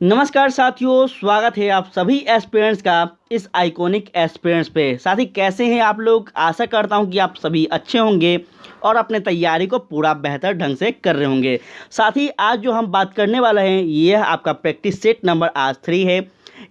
नमस्कार साथियों, स्वागत है आप सभी एस्पिरेंट्स का इस आइकॉनिक एस्पिरेंट्स पे। साथी कैसे हैं आप लोग? आशा करता हूं कि आप सभी अच्छे होंगे और अपने तैयारी को पूरा बेहतर ढंग से कर रहे होंगे। साथी आज जो हम बात करने वाले हैं ये आपका प्रैक्टिस सेट नंबर आज 3 है।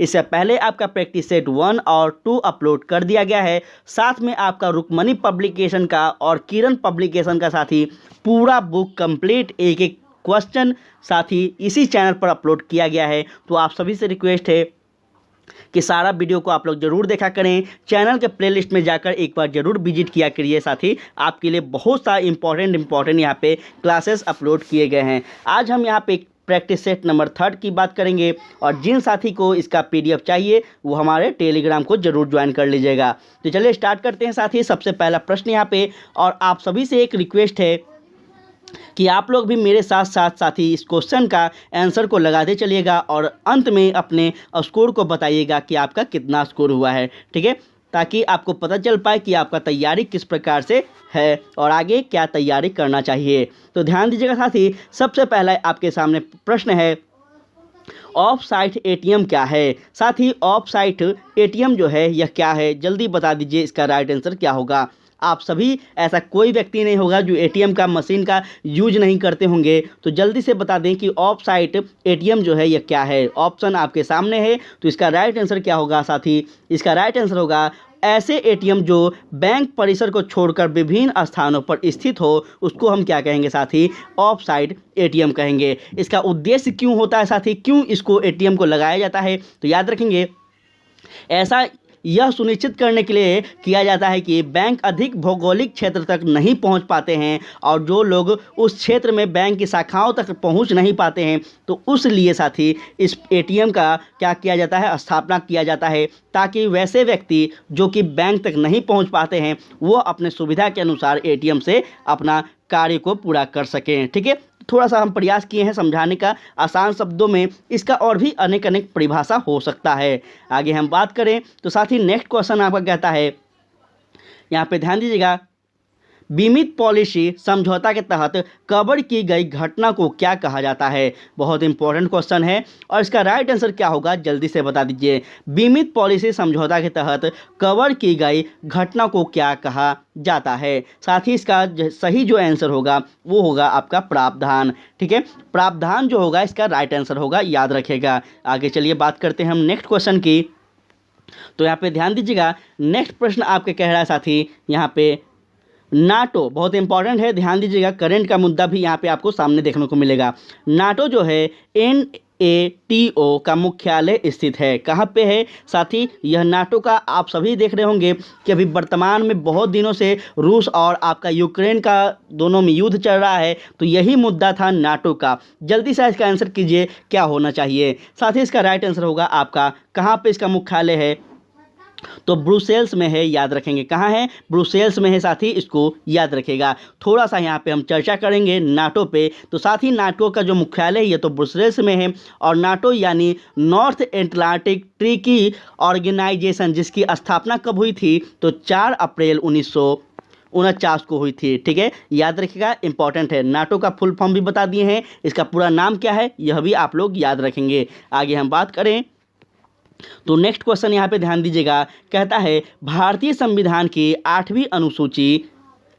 इससे पहले आपका प्रैक्टिस सेट 1 और 2 अपलोड कर दिया गया है। साथ में आपका रुक्मणी पब्लिकेशन का और किरण पब्लिकेशन का साथी पूरा बुक कंप्लीट एक एक क्वेश्चन साथ ही इसी चैनल पर अपलोड किया गया है। तो आप सभी से रिक्वेस्ट है कि सारा वीडियो को आप लोग जरूर देखा करें। चैनल के प्लेलिस्ट में जाकर एक बार जरूर विजिट किया करिए। साथ ही आपके लिए बहुत सा इंपॉर्टेंट यहाँ पे क्लासेस अपलोड किए गए हैं। आज हम यहाँ पे प्रैक्टिस सेट नंबर 3 की बात करेंगे और जिन साथी को इसका पीडीएफ चाहिए वो हमारे टेलीग्राम को जरूर ज्वाइन कर लीजिएगा। तो चलिए स्टार्ट करते हैं साथी। सबसे पहला प्रश्न यहाँ पे, और आप सभी से एक रिक्वेस्ट है कि आप लोग भी मेरे साथ साथ साथी इस क्वेश्चन का आंसर को लगाते चलिएगा और अंत में अपने स्कोर को बताइएगा कि आपका कितना स्कोर हुआ है। ठीक है, ताकि आपको पता चल पाए कि आपका तैयारी किस प्रकार से है और आगे क्या तैयारी करना चाहिए। तो ध्यान दीजिएगा साथी। सबसे पहला आपके सामने प्रश्न है, ऑफ साइट एटीएम क्या है? साथ ही ऑफ साइट एटीएम जो है यह क्या है, जल्दी बता दीजिए। इसका राइट आंसर क्या होगा? आप सभी, ऐसा कोई व्यक्ति नहीं होगा जो एटीएम का मशीन का यूज नहीं करते होंगे। तो जल्दी से बता दें कि ऑफ साइट एटीएम जो है यह क्या है। ऑप्शन आपके सामने है। तो इसका राइट आंसर क्या होगा साथी? इसका राइट आंसर होगा ऐसे एटीएम जो बैंक परिसर को छोड़कर विभिन्न स्थानों पर स्थित हो उसको हम क्या कहेंगे साथी? ऑफ साइट एटीएम कहेंगे। इसका उद्देश्य क्यों होता है साथी, क्यों इसको एटीएम को लगाया जाता है? तो याद रखेंगे, ऐसा यह सुनिश्चित करने के लिए किया जाता है कि बैंक अधिक भौगोलिक क्षेत्र तक नहीं पहुंच पाते हैं और जो लोग उस क्षेत्र में बैंक की शाखाओं तक पहुंच नहीं पाते हैं तो उस लिए साथी इस एटीएम का क्या किया जाता है? स्थापना किया जाता है, ताकि वैसे व्यक्ति जो कि बैंक तक नहीं पहुंच पाते हैं वो अपने सुविधा के अनुसार एटीएम से अपना कार्य को पूरा कर सकें। ठीक है, थोड़ा सा हम प्रयास किए हैं समझाने का आसान शब्दों में। इसका और भी अनेक परिभाषा हो सकता है। आगे हम बात करें तो साथ ही नेक्स्ट क्वेश्चन आपका कहता है, यहाँ पे ध्यान दीजिएगा, बीमित पॉलिसी समझौता के तहत कवर की गई घटना को क्या कहा जाता है? बहुत इंपॉर्टेंट क्वेश्चन है और इसका राइट आंसर क्या होगा जल्दी से बता दीजिए। बीमित पॉलिसी समझौता के तहत कवर की गई घटना को क्या कहा जाता है? साथ ही इसका सही जो आंसर होगा वो होगा आपका प्रावधान। ठीक है, प्रावधान जो होगा इसका राइट आंसर होगा, याद रखेगा। आगे चलिए बात करते हैं हम नेक्स्ट क्वेश्चन की। तो यहाँ पे ध्यान दीजिएगा, नेक्स्ट प्रश्न आपके कह रहा है साथी यहाँ पे नाटो, बहुत इंपॉर्टेंट है, ध्यान दीजिएगा। करंट का मुद्दा भी यहाँ पे आपको सामने देखने को मिलेगा। नाटो जो है NATO का मुख्यालय स्थित है। कहाँ पे है साथी? यह नाटो का, आप सभी देख रहे होंगे कि अभी वर्तमान में बहुत दिनों से रूस और आपका यूक्रेन का दोनों में युद्ध चल रहा है। तो यही मुद्दा था नाटो का। जल्दी से इसका आंसर कीजिए क्या होना चाहिए साथी? इसका राइट आंसर होगा आपका, कहाँ पे इसका मुख्यालय है? तो ब्रुसेल्स में है, याद रखेंगे। कहाँ है? ब्रुसेल्स में है साथी, इसको याद रखेगा। थोड़ा सा यहाँ पे हम चर्चा करेंगे नाटो पे। तो साथ ही नाटो का जो मुख्यालय है ये तो ब्रुसेल्स में है और नाटो यानी नॉर्थ एटलांटिक ट्रीटी ऑर्गेनाइजेशन, जिसकी स्थापना कब हुई थी? तो 4 अप्रैल 1949 को हुई थी। ठीक है, याद रखिएगा, इंपॉर्टेंट है। नाटो का फुल फॉर्म भी बता दिए हैं, इसका पूरा नाम क्या है यह भी आप लोग याद रखेंगे। आगे हम बात करें तो नेक्स्ट क्वेश्चन यहाँ पे ध्यान दीजिएगा, कहता है भारतीय संविधान की 8वीं अनुसूची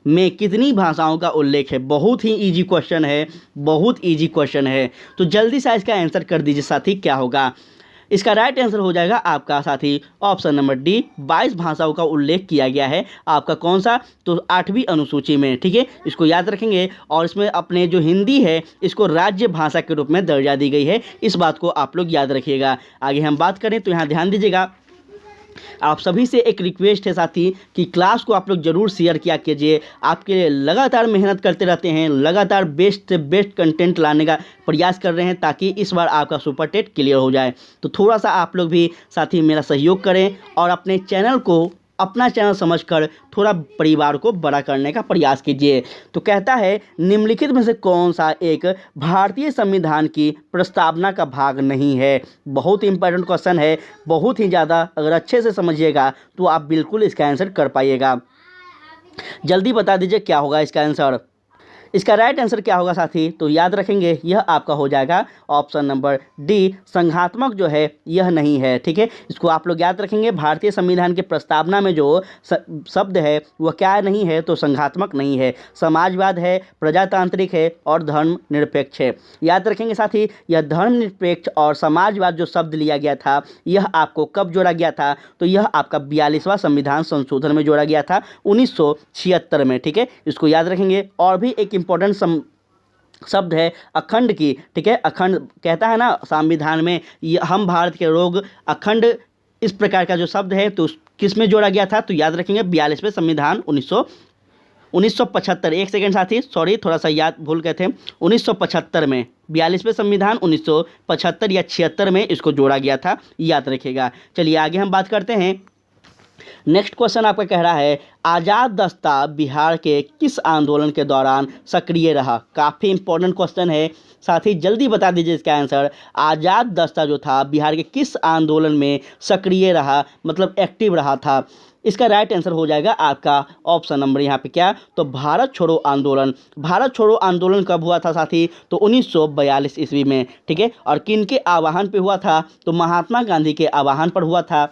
में कितनी भाषाओं का उल्लेख है? बहुत ही इजी क्वेश्चन है, बहुत इजी क्वेश्चन है। तो जल्दी से इसका आंसर कर दीजिए साथी, क्या होगा? इसका राइट आंसर हो जाएगा आपका साथी ऑप्शन नंबर डी, 22 भाषाओं का उल्लेख किया गया है। आपका कौन सा? तो 8वीं अनुसूची में। ठीक है, इसको याद रखेंगे और इसमें अपने जो हिंदी है इसको राज्य भाषा के रूप में दर्जा दी गई है। इस बात को आप लोग याद रखिएगा। आगे हम बात करें तो यहाँ ध्यान दीजिएगा, आप सभी से एक रिक्वेस्ट है साथी कि क्लास को आप लोग जरूर शेयर किया कीजिए। आपके लिए लगातार मेहनत करते रहते हैं, लगातार बेस्ट से बेस्ट कंटेंट लाने का प्रयास कर रहे हैं ताकि इस बार आपका सुपर टेट क्लियर हो जाए। तो थोड़ा सा आप लोग भी साथी मेरा सहयोग करें और अपने चैनल को अपना चैनल समझकर थोड़ा परिवार को बड़ा करने का प्रयास कीजिए। तो कहता है निम्नलिखित में से कौन सा एक भारतीय संविधान की प्रस्तावना का भाग नहीं है? बहुत इंपॉर्टेंट क्वेश्चन है, बहुत ही ज़्यादा। अगर अच्छे से समझिएगा तो आप बिल्कुल इसका आंसर कर पाइएगा। जल्दी बता दीजिए क्या होगा इसका आंसर। इसका राइट आंसर क्या होगा साथी, तो याद रखेंगे यह आपका हो जाएगा ऑप्शन नंबर डी, संघात्मक जो है यह नहीं है। ठीक है, इसको आप लोग याद रखेंगे। भारतीय संविधान के प्रस्तावना में जो शब्द है वह क्या नहीं है, तो संघात्मक नहीं है, समाजवाद है, प्रजातांत्रिक है और धर्मनिरपेक्ष है। याद रखेंगे साथी, यह धर्मनिरपेक्ष और समाजवाद जो शब्द लिया गया था यह आपको कब जोड़ा गया था, तो यह आपका 42वां संविधान संशोधन में जोड़ा गया था 1976 में। ठीक है, इसको याद रखेंगे। और भी एक इम्पोर्टेंट शब्द है अखंड की। ठीक है, अखंड कहता है ना संविधान में, हम भारत के लोग अखंड, इस प्रकार का जो शब्द है तो किस में जोड़ा गया था, तो याद रखेंगे 42वें संविधान 1975। एक सेकेंड साथी, सॉरी थोड़ा सा याद भूल गए थे, 1975 में 42वें संविधान 1975 या 76 में इसको जोड़ा गया था, याद रखिएगा। चलिए आगे हम बात करते हैं। नेक्स्ट क्वेश्चन आपका कह रहा है आज़ाद दस्ता बिहार के किस आंदोलन के दौरान सक्रिय रहा। काफ़ी इंपॉर्टेंट क्वेश्चन है साथी, जल्दी बता दीजिए इसका आंसर। आज़ाद दस्ता जो था बिहार के किस आंदोलन में सक्रिय रहा, मतलब एक्टिव रहा था। इसका राइट आंसर हो जाएगा आपका ऑप्शन नंबर यहाँ पे क्या, तो भारत छोड़ो आंदोलन। भारत छोड़ो आंदोलन कब हुआ था साथी, तो 1942 ईस्वी में। ठीक है, और किन के आह्वान पे हुआ था, तो महात्मा गांधी के आह्वान पर हुआ था।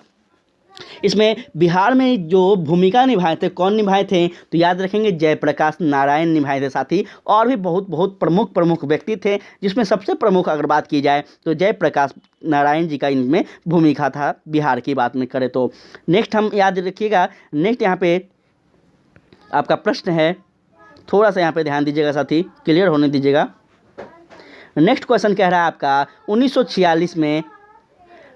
इसमें बिहार में जो भूमिका निभाए थे, कौन निभाए थे, तो याद रखेंगे जयप्रकाश नारायण निभाए थे साथी। और भी बहुत बहुत प्रमुख व्यक्ति थे, जिसमें सबसे प्रमुख अगर बात की जाए तो जयप्रकाश नारायण जी का इनमें भूमिका था, बिहार की बात में करें तो। नेक्स्ट हम याद रखिएगा, नेक्स्ट यहाँ पे आपका प्रश्न है, थोड़ा सा यहाँ पे ध्यान दीजिएगा साथी, क्लियर होने दीजिएगा। नेक्स्ट क्वेश्चन कह रहा है आपका 1946 में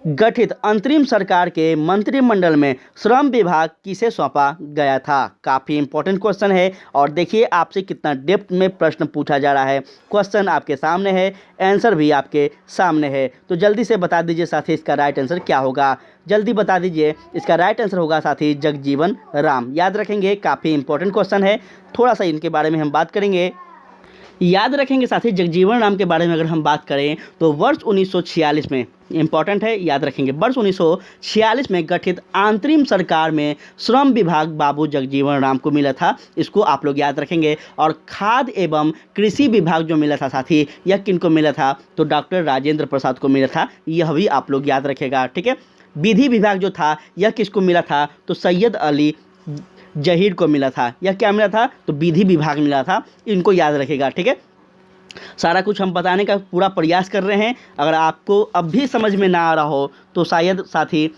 गठित अंतरिम सरकार के मंत्रिमंडल में श्रम विभाग किसे सौंपा गया था। काफ़ी इंपॉर्टेंट क्वेश्चन है, और देखिए आपसे कितना डेप्थ में प्रश्न पूछा जा रहा है। क्वेश्चन आपके सामने है, आंसर भी आपके सामने है, तो जल्दी से बता दीजिए साथी इसका राइट आंसर क्या होगा, जल्दी बता दीजिए। इसका राइट आंसर होगा साथी जगजीवन राम। याद रखेंगे, काफ़ी इंपॉर्टेंट क्वेश्चन है, थोड़ा सा इनके बारे में हम बात करेंगे। याद रखेंगे साथी जगजीवन राम के बारे में अगर हम बात करें तो वर्ष 1946 में, इंपॉर्टेंट है, याद रखेंगे, वर्ष 1946 में गठित अंतरिम सरकार में श्रम विभाग बाबू जगजीवन राम को मिला था, इसको आप लोग याद रखेंगे। और खाद्य एवं कृषि विभाग जो मिला था साथी, यह किनको मिला था, तो डॉक्टर राजेंद्र प्रसाद को मिला था, यह भी आप लोग याद रखेगा। ठीक है, विधि विभाग जो था यह किसको मिला था, तो सैयद अली जहीर को मिला था। यह क्या मिला था, तो विधि विभाग मिला था, इनको याद रखेगा। ठीक है, सारा कुछ हम बताने का पूरा प्रयास कर रहे हैं। अगर आपको अब भी समझ में ना आ रहा हो तो शायद साथी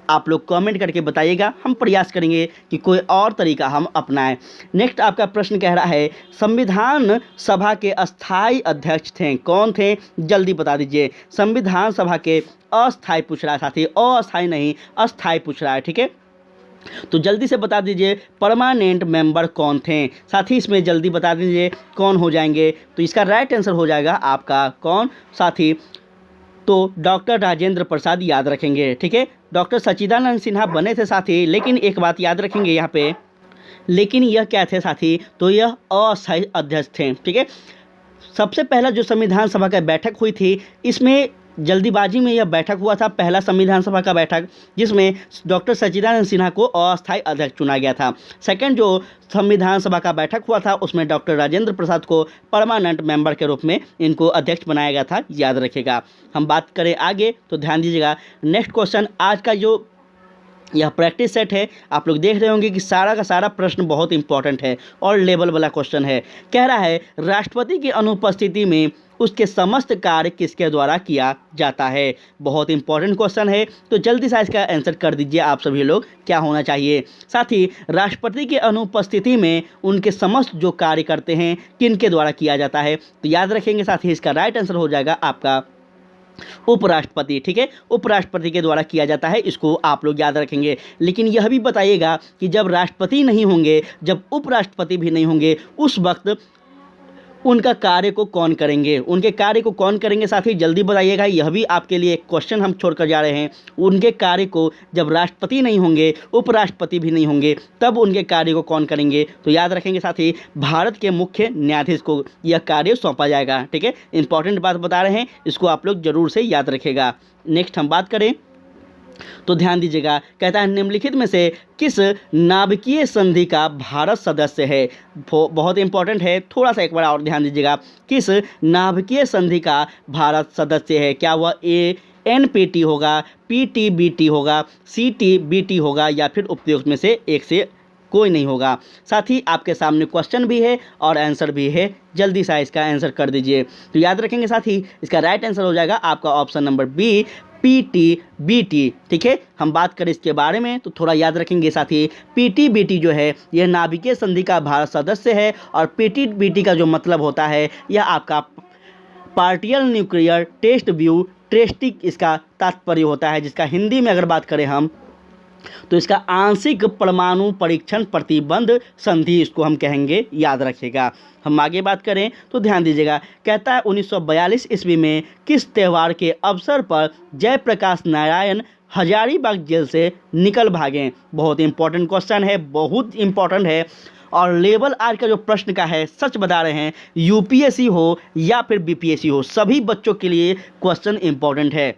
आप लोग कमेंट करके बताइएगा, हम प्रयास करेंगे कि कोई और तरीका हम अपनाएं। नेक्स्ट आपका प्रश्न कह रहा है संविधान सभा के अस्थाई अध्यक्ष थे, कौन थे, जल्दी बता दीजिए। संविधान सभा के अस्थाई पूछ रहा है साथी, अस्थाई नहीं अस्थाई पूछ रहा है। ठीक है, तो जल्दी से बता दीजिए परमानेंट मेंबर कौन थे साथी, इसमें जल्दी बता दीजिए कौन हो जाएंगे। तो इसका राइट आंसर हो जाएगा आपका कौन साथी, तो डॉक्टर राजेंद्र प्रसाद, याद रखेंगे। ठीक है, डॉक्टर सच्चिदानंद सिन्हा बने थे साथी, लेकिन एक बात याद रखेंगे यहाँ पे, लेकिन यह क्या थे साथी, तो यह अस्थायी अध्यक्ष थे। ठीक है, सबसे पहला जो संविधान सभा का बैठक हुई थी, इसमें जल्दीबाजी में यह बैठक हुआ था, पहला संविधान सभा का बैठक, जिसमें डॉक्टर सच्चिदानंद सिन्हा को अस्थायी अध्यक्ष चुना गया था। सेकंड जो संविधान सभा का बैठक हुआ था, उसमें डॉक्टर राजेंद्र प्रसाद को परमानेंट मेंबर के रूप में इनको अध्यक्ष बनाया गया था, याद रखिएगा। हम बात करें आगे तो ध्यान दीजिएगा। नेक्स्ट क्वेश्चन, आज का जो यह प्रैक्टिस सेट है, आप लोग देख रहे होंगे कि सारा का सारा प्रश्न बहुत इंपॉर्टेंट है और लेवल वाला क्वेश्चन है। कह रहा है राष्ट्रपति की अनुपस्थिति में उसके समस्त कार्य किसके द्वारा किया जाता है। बहुत इंपॉर्टेंट क्वेश्चन है, तो जल्दी से इसका आंसर कर दीजिए आप सभी लोग, क्या होना चाहिए। साथ ही राष्ट्रपति की अनुपस्थिति में उनके समस्त जो कार्य करते हैं किन के द्वारा किया जाता है, तो याद रखेंगे साथ ही इसका राइट आंसर हो जाएगा आपका उपराष्ट्रपति। ठीक है, उपराष्ट्रपति के द्वारा किया जाता है, इसको आप लोग याद रखेंगे। लेकिन यह भी बताइएगा कि जब राष्ट्रपति नहीं होंगे, जब उपराष्ट्रपति भी नहीं होंगे, उस वक्त उनका कार्य को कौन करेंगे, उनके कार्य को कौन करेंगे साथी, जल्दी बताइएगा। यह भी आपके लिए एक क्वेश्चन हम छोड़कर जा रहे हैं। उनके कार्य को जब राष्ट्रपति नहीं होंगे, उपराष्ट्रपति भी नहीं होंगे, तब उनके कार्य को कौन करेंगे, तो याद रखेंगे साथी भारत के मुख्य न्यायाधीश को यह कार्य सौंपा जाएगा। ठीक है, इंपॉर्टेंट बात बता रहे हैं, इसको आप लोग जरूर से याद रखेगा। नेक्स्ट हम बात करें तो ध्यान दीजिएगा, कहता है निम्नलिखित में से किस नाभिकीय संधि का भारत सदस्य है। बहुत इंपॉर्टेंट है, थोड़ा सा एक बार और ध्यान दीजिएगा, किस नाभिकीय संधि का भारत सदस्य है। क्या वह NPT होगा, PTBT होगा, CTBT होगा या फिर उपयुक्त में से एक से कोई नहीं होगा। साथ ही आपके सामने क्वेश्चन भी है और आंसर भी है, जल्दी सा इसका आंसर कर दीजिए। तो याद रखेंगे साथ ही इसका राइट आंसर हो जाएगा आपका ऑप्शन नंबर बी, PTBT। ठीक है, हम बात करें इसके बारे में तो थोड़ा याद रखेंगे साथ ही, PTBT जो है यह नाभिकीय संधि का भारत सदस्य है और PTBT का जो मतलब होता है यह आपका पार्टियल न्यूक्लियर टेस्ट व्यू टेस्टिक इसका तात्पर्य होता है, जिसका हिंदी में अगर बात करें हम तो इसका आंशिक परमाणु परीक्षण प्रतिबंध संधि इसको हम कहेंगे, याद रखिएगा। हम आगे बात करें तो ध्यान दीजिएगा, कहता है 1942 ईस्वी में किस त्यौहार के अवसर पर जयप्रकाश नारायण हजारीबाग जेल से निकल भागे। बहुत इंपॉर्टेंट क्वेश्चन है, बहुत इंपॉर्टेंट है और लेवल आज का जो प्रश्न का है, सच बता रहे हैं, UPSC हो या फिर BPSC हो, सभी बच्चों के लिए क्वेश्चन इंपॉर्टेंट है।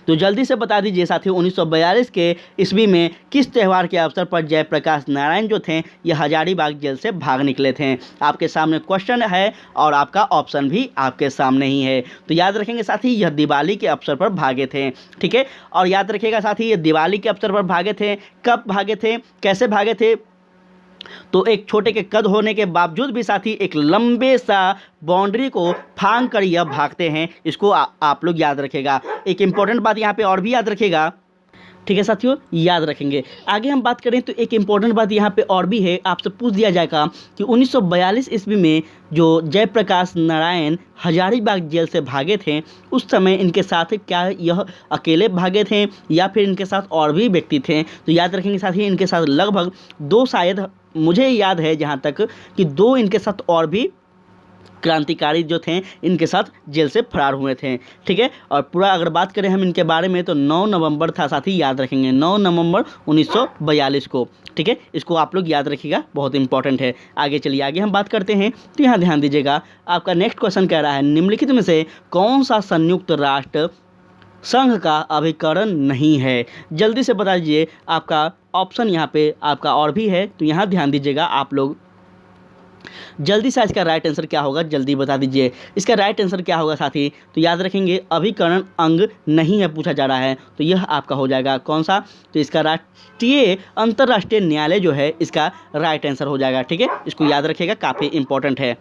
तो जल्दी से बता दीजिए साथियों, 1942 के ईस्वी में किस त्यौहार के अवसर पर जयप्रकाश नारायण जो थे ये हजारीबाग जेल से भाग निकले थे। आपके सामने क्वेश्चन है और आपका ऑप्शन भी आपके सामने ही है। तो याद रखेंगे साथी, यह दिवाली के अवसर पर भागे थे। ठीक है, और याद रखिएगा साथी, ये दिवाली के अवसर पर भागे थे। कब भागे थे, कैसे भागे थे, तो एक छोटे के कद होने के बावजूद भी साथी एक लंबे सा बाउंड्री को फांग कर यह भागते हैं, इसको आप लोग याद रखेगा। एक इंपॉर्टेंट बात यहाँ पे और भी याद रखेगा। ठीक है साथियों, याद रखेंगे। आगे हम बात करें तो एक इंपॉर्टेंट बात यहाँ पे और भी है, आपसे पूछ दिया जाएगा कि 1942 ईस्वी में जो जयप्रकाश नारायण हजारीबाग जेल से भागे थे उस समय इनके साथ क्या यह अकेले भागे थे या फिर इनके साथ और भी व्यक्ति थे। तो याद रखेंगे साथी, इनके साथ लगभग 2, शायद मुझे याद है जहाँ तक कि 2 इनके साथ और भी क्रांतिकारी जो थे इनके साथ जेल से फरार हुए थे। ठीक है, और पूरा अगर बात करें हम इनके बारे में तो 9 नवंबर था साथी, याद रखेंगे 9 नवंबर 1942 को। ठीक है, इसको आप लोग याद रखिएगा, बहुत इंपॉर्टेंट है। आगे चलिए, आगे हम बात करते हैं तो यहाँ ध्यान दीजिएगा, आपका नेक्स्ट क्वेश्चन कह रहा है निम्नलिखित में से कौन सा संयुक्त राष्ट्र संघ का अभिकरण नहीं है। जल्दी से बता दीजिए, आपका ऑप्शन यहाँ पे आपका और भी है, तो यहाँ ध्यान दीजिएगा आप लोग, जल्दी से इसका राइट आंसर क्या होगा जल्दी बता दीजिए। इसका राइट आंसर क्या होगा साथी, तो याद रखेंगे अभिकरण अंग नहीं है पूछा जा रहा है, तो यह आपका हो जाएगा कौन सा, तो इसका राष्ट्रीय अंतर्राष्ट्रीय न्यायालय जो है इसका राइट आंसर हो जाएगा। ठीक है, इसको याद रखिएगा, काफ़ी इंपॉर्टेंट है।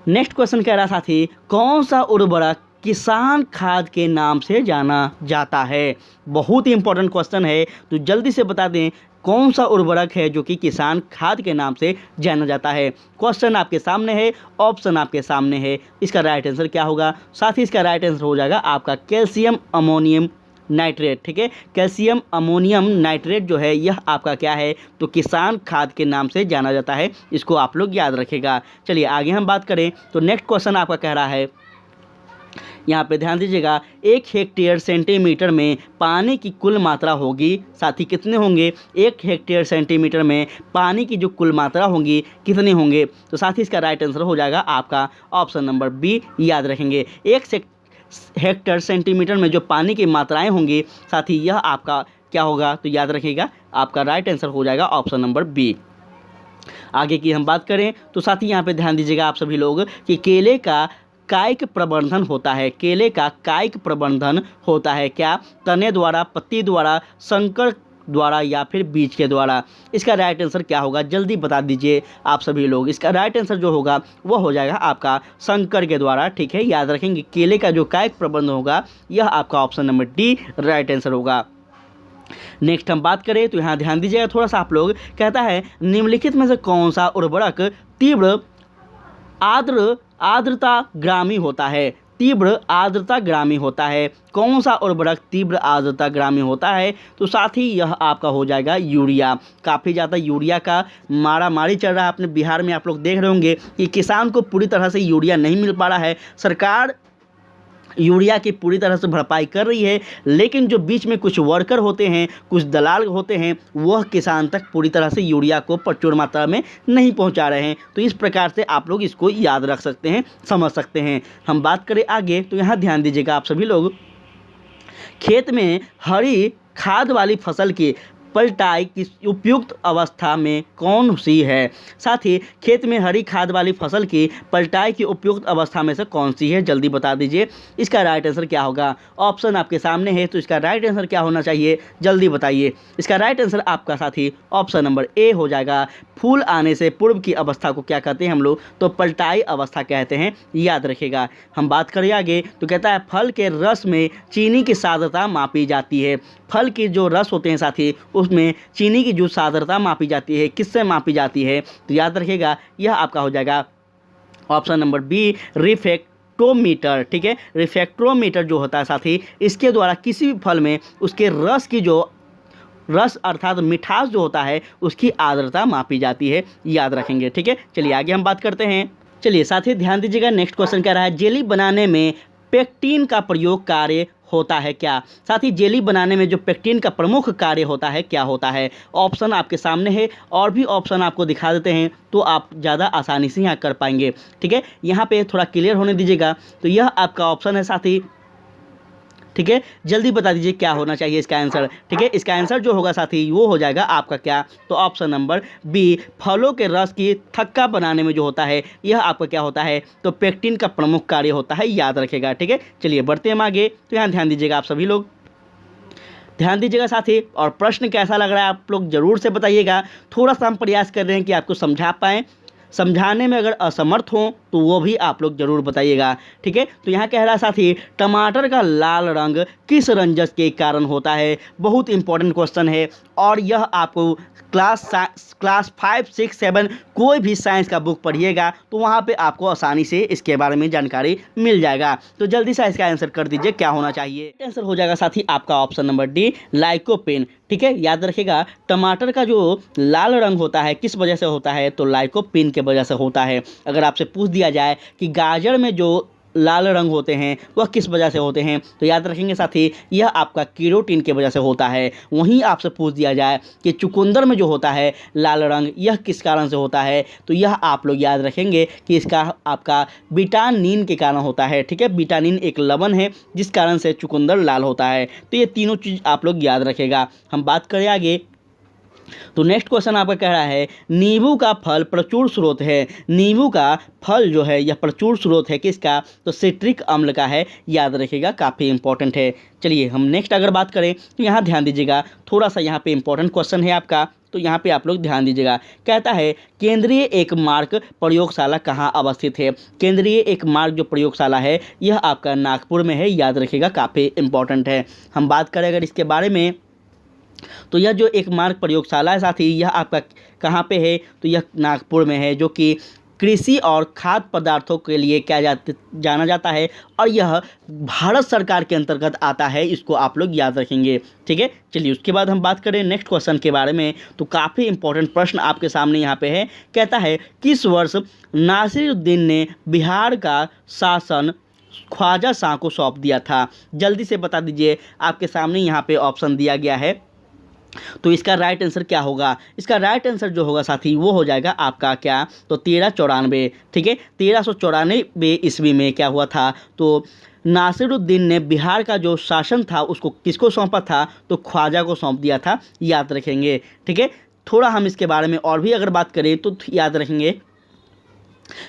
नेक्स्ट क्वेश्चन कह रहा साथी, कौन सा उर्वरक किसान खाद के नाम से जाना जाता है। बहुत ही इंपॉर्टेंट क्वेश्चन है, तो जल्दी से बता दें कौन सा उर्वरक है जो कि किसान खाद के नाम से जाना जाता है। क्वेश्चन आपके सामने है, ऑप्शन आपके सामने है, इसका राइट आंसर क्या होगा। साथ ही इसका राइट आंसर हो जाएगा आपका कैल्शियम अमोनियम नाइट्रेट। ठीक है, कैल्शियम अमोनियम नाइट्रेट जो है यह आपका क्या है, तो किसान खाद के नाम से जाना जाता है, इसको आप लोग याद रखेगा। चलिए आगे हम बात करें तो नेक्स्ट क्वेश्चन आपका कह रहा है, यहाँ पे ध्यान दीजिएगा, 1 हेक्टेयर सेंटीमीटर में पानी की कुल मात्रा होगी, साथ ही कितने होंगे, 1 हेक्टेयर सेंटीमीटर में पानी की जो कुल मात्रा होंगी कितने होंगे। तो साथ ही इसका राइट आंसर हो जाएगा आपका ऑप्शन नंबर बी, याद रखेंगे 1 हेक्टेयर सेंटीमीटर में जो पानी की मात्राएं होंगी, साथ ही यह आपका क्या होगा, तो याद रखिएगा आपका राइट आंसर हो जाएगा ऑप्शन नंबर बी। आगे की हम बात करें तो साथ ही यहाँ पे ध्यान दीजिएगा आप सभी लोग कि केले का कायिक प्रबंधन होता है, केले का कायिक प्रबंधन होता है क्या, तने द्वारा, पत्ती द्वारा, संकर द्वारा या फिर बीज के द्वारा। इसका राइट आंसर क्या होगा जल्दी बता दीजिए आप सभी लोग। इसका राइट आंसर जो होगा वो हो जाएगा आपका संकर के द्वारा। ठीक है, याद रखेंगे केले का जो कायिक प्रबंधन होगा यह आपका option number D right answer होगा। नेक्स्ट हम बात करें तो यहाँ ध्यान दीजिएगा थोड़ा सा आप लोग, कहता है निम्नलिखित में से कौन सा उर्वरक तीव्र आर्द्रता ग्रामी होता है। तीव्र आर्द्रता ग्रामी होता है, कौन सा उर्वरक तीव्र आर्द्रता ग्रामी होता है, तो साथ ही यह आपका हो जाएगा यूरिया। काफ़ी ज़्यादा यूरिया का मारामारी चल रहा है अपने बिहार में, आप लोग देख रहे होंगे कि किसान को पूरी तरह से यूरिया नहीं मिल पा रहा है। सरकार यूरिया की पूरी तरह से भरपाई कर रही है, लेकिन जो बीच में कुछ वर्कर होते हैं, कुछ दलाल होते हैं, वह किसान तक पूरी तरह से यूरिया को प्रचुर मात्रा में नहीं पहुंचा रहे हैं। तो इस प्रकार से आप लोग इसको याद रख सकते हैं, समझ सकते हैं। हम बात करें आगे तो यहाँ ध्यान दीजिएगा आप सभी लोग, खेत में हरी खाद वाली फसल की पलटाई की उपयुक्त अवस्था में कौन सी है। साथ ही खेत में हरी खाद वाली फसल की पलटाई की उपयुक्त अवस्था में से कौन सी है, जल्दी बता दीजिए। इसका राइट आंसर क्या होगा। ऑप्शन आपके सामने है, तो इसका राइट आंसर क्या होना चाहिए, जल्दी बताइए। इसका राइट आंसर आपका साथी ऑप्शन नंबर ए हो जाएगा। फूल आने से पूर्व की अवस्था को क्या कहते हैं हम लोग, तो पलटाई अवस्था कहते हैं, याद रखिएगा। हम बात करें आगे तो कहता है फल के रस में चीनी की सांद्रता मापी जाती है। फल के जो रस होते हैं साथी, उसमें चीनी की जो सांद्रता मापी जाती है, किससे मापी जाती है, तो याद रखिएगा यह आपका हो जाएगा ऑप्शन नंबर बी, रिफ्रैक्टोमीटर। ठीक है, रिफ्रैक्टोमीटर जो होता है साथी, इसके द्वारा किसी भी फल में उसके रस की जो रस अर्थात मिठास जो होता है उसकी आर्द्रता मापी जाती है, याद रखेंगे। ठीक है, चलिए आगे हम बात करते हैं। चलिए साथी ध्यान दीजिएगा, नेक्स्ट क्वेश्चन कह रहा है जेली बनाने में पेक्टिन का प्रयोग कार्य होता है क्या। साथ ही जेली बनाने में जो पेक्टिन का प्रमुख कार्य होता है क्या होता है। ऑप्शन आपके सामने है और भी ऑप्शन आपको दिखा देते हैं तो आप ज़्यादा आसानी से यहाँ कर पाएंगे। ठीक है, यहाँ पे थोड़ा क्लियर होने दीजिएगा। तो यह आपका ऑप्शन है साथी, ठीक है, जल्दी बता दीजिए क्या होना चाहिए इसका आंसर। ठीक है, इसका आंसर जो होगा साथी वो हो जाएगा आपका क्या, तो ऑप्शन नंबर बी, फलों के रस की थक्का बनाने में जो होता है यह आपका क्या होता है, तो पेक्टिन का प्रमुख कार्य होता है, याद रखेगा। ठीक है, चलिए बढ़ते हैं हम आगे। तो यहाँ ध्यान दीजिएगा, आप सभी लोग ध्यान दीजिएगा साथी, और प्रश्न कैसा लग रहा है आप लोग ज़रूर से बताइएगा। थोड़ा सा हम प्रयास कर रहे हैं कि आपको समझा पाएँ, समझाने में अगर असमर्थ हो तो वो भी आप लोग जरूर बताइएगा। ठीक है, तो यहाँ कह रहा है साथी टमाटर का लाल रंग किस रंजक के कारण होता है। बहुत इंपॉर्टेंट क्वेश्चन है और यह आपको क्लास 5, 6, 7 कोई भी साइंस का बुक पढ़िएगा तो वहाँ पे आपको आसानी से इसके बारे में जानकारी मिल जाएगा। तो जल्दी से इसका आंसर कर दीजिए क्या होना चाहिए। आंसर हो जाएगा साथी आपका ऑप्शन नंबर डी, लाइकोपेन। ठीक है, याद रखिएगा टमाटर का जो लाल रंग होता है किस वजह से होता है, तो लाइकोपेन के वजह से होता है। अगर आपसे पूछ दिया जाए कि गाजर में जो लाल रंग होते हैं वह किस वजह से होते हैं, तो याद रखेंगे साथी यह आपका केरोटीन के वजह से होता है। वहीं आपसे पूछ दिया जाए कि चुकंदर में जो होता है लाल रंग यह किस कारण से होता है, तो यह आप लोग याद रखेंगे कि इसका आपका विटामिन के कारण होता है। ठीक है, विटामिन एक लवण है जिस कारण से चुकंदर लाल होता है। तो ये तीनों चीज़ आप लोग याद रखेगा। हम बात करें आगे तो नेक्स्ट क्वेश्चन आपका कह रहा है नींबू का फल प्रचुर स्रोत है। नींबू का फल जो है यह प्रचुर स्रोत है किसका, तो सिट्रिक अम्ल का है, याद रखिएगा, काफ़ी इंपॉर्टेंट है। चलिए हम नेक्स्ट अगर बात करें तो यहाँ ध्यान दीजिएगा, थोड़ा सा यहाँ पे इंपॉर्टेंट क्वेश्चन है आपका, तो यहाँ पे आप लोग ध्यान दीजिएगा। कहता है केंद्रीय एकमार्ग प्रयोगशाला कहाँ अवस्थित है। केंद्रीय एकमार्ग जो प्रयोगशाला है यह आपका नागपुर में है, याद रखिएगा, काफ़ी इंपॉर्टेंट है। हम बात करें अगर इसके बारे में तो यह जो एकमार्ग प्रयोगशाला है साथी यह आपका कहाँ पे है, तो यह नागपुर में है, जो कि कृषि और खाद्य पदार्थों के लिए जाना जाता है और यह भारत सरकार के अंतर्गत आता है, इसको आप लोग याद रखेंगे। ठीक है, चलिए उसके बाद हम बात करें नेक्स्ट क्वेश्चन के बारे में, तो काफ़ी इंपॉर्टेंट प्रश्न आपके सामने यहाँ पे है। कहता है किस वर्ष नासिरुद्दीन ने बिहार का शासन ख्वाजा शाह को सौंप दिया था, जल्दी से बता दीजिए। आपके सामने यहाँ पे ऑप्शन दिया गया है, तो इसका राइट आंसर क्या होगा। इसका राइट आंसर जो होगा साथी वो हो जाएगा आपका क्या, तो 1394। ठीक है, 1394 ईस्वी में क्या हुआ था, तो नासिरुद्दीन ने बिहार का जो शासन था उसको किसको सौंपा था, तो ख्वाजा को सौंप दिया था, याद रखेंगे। ठीक है, थोड़ा हम इसके बारे में और भी अगर बात करें तो याद रखेंगे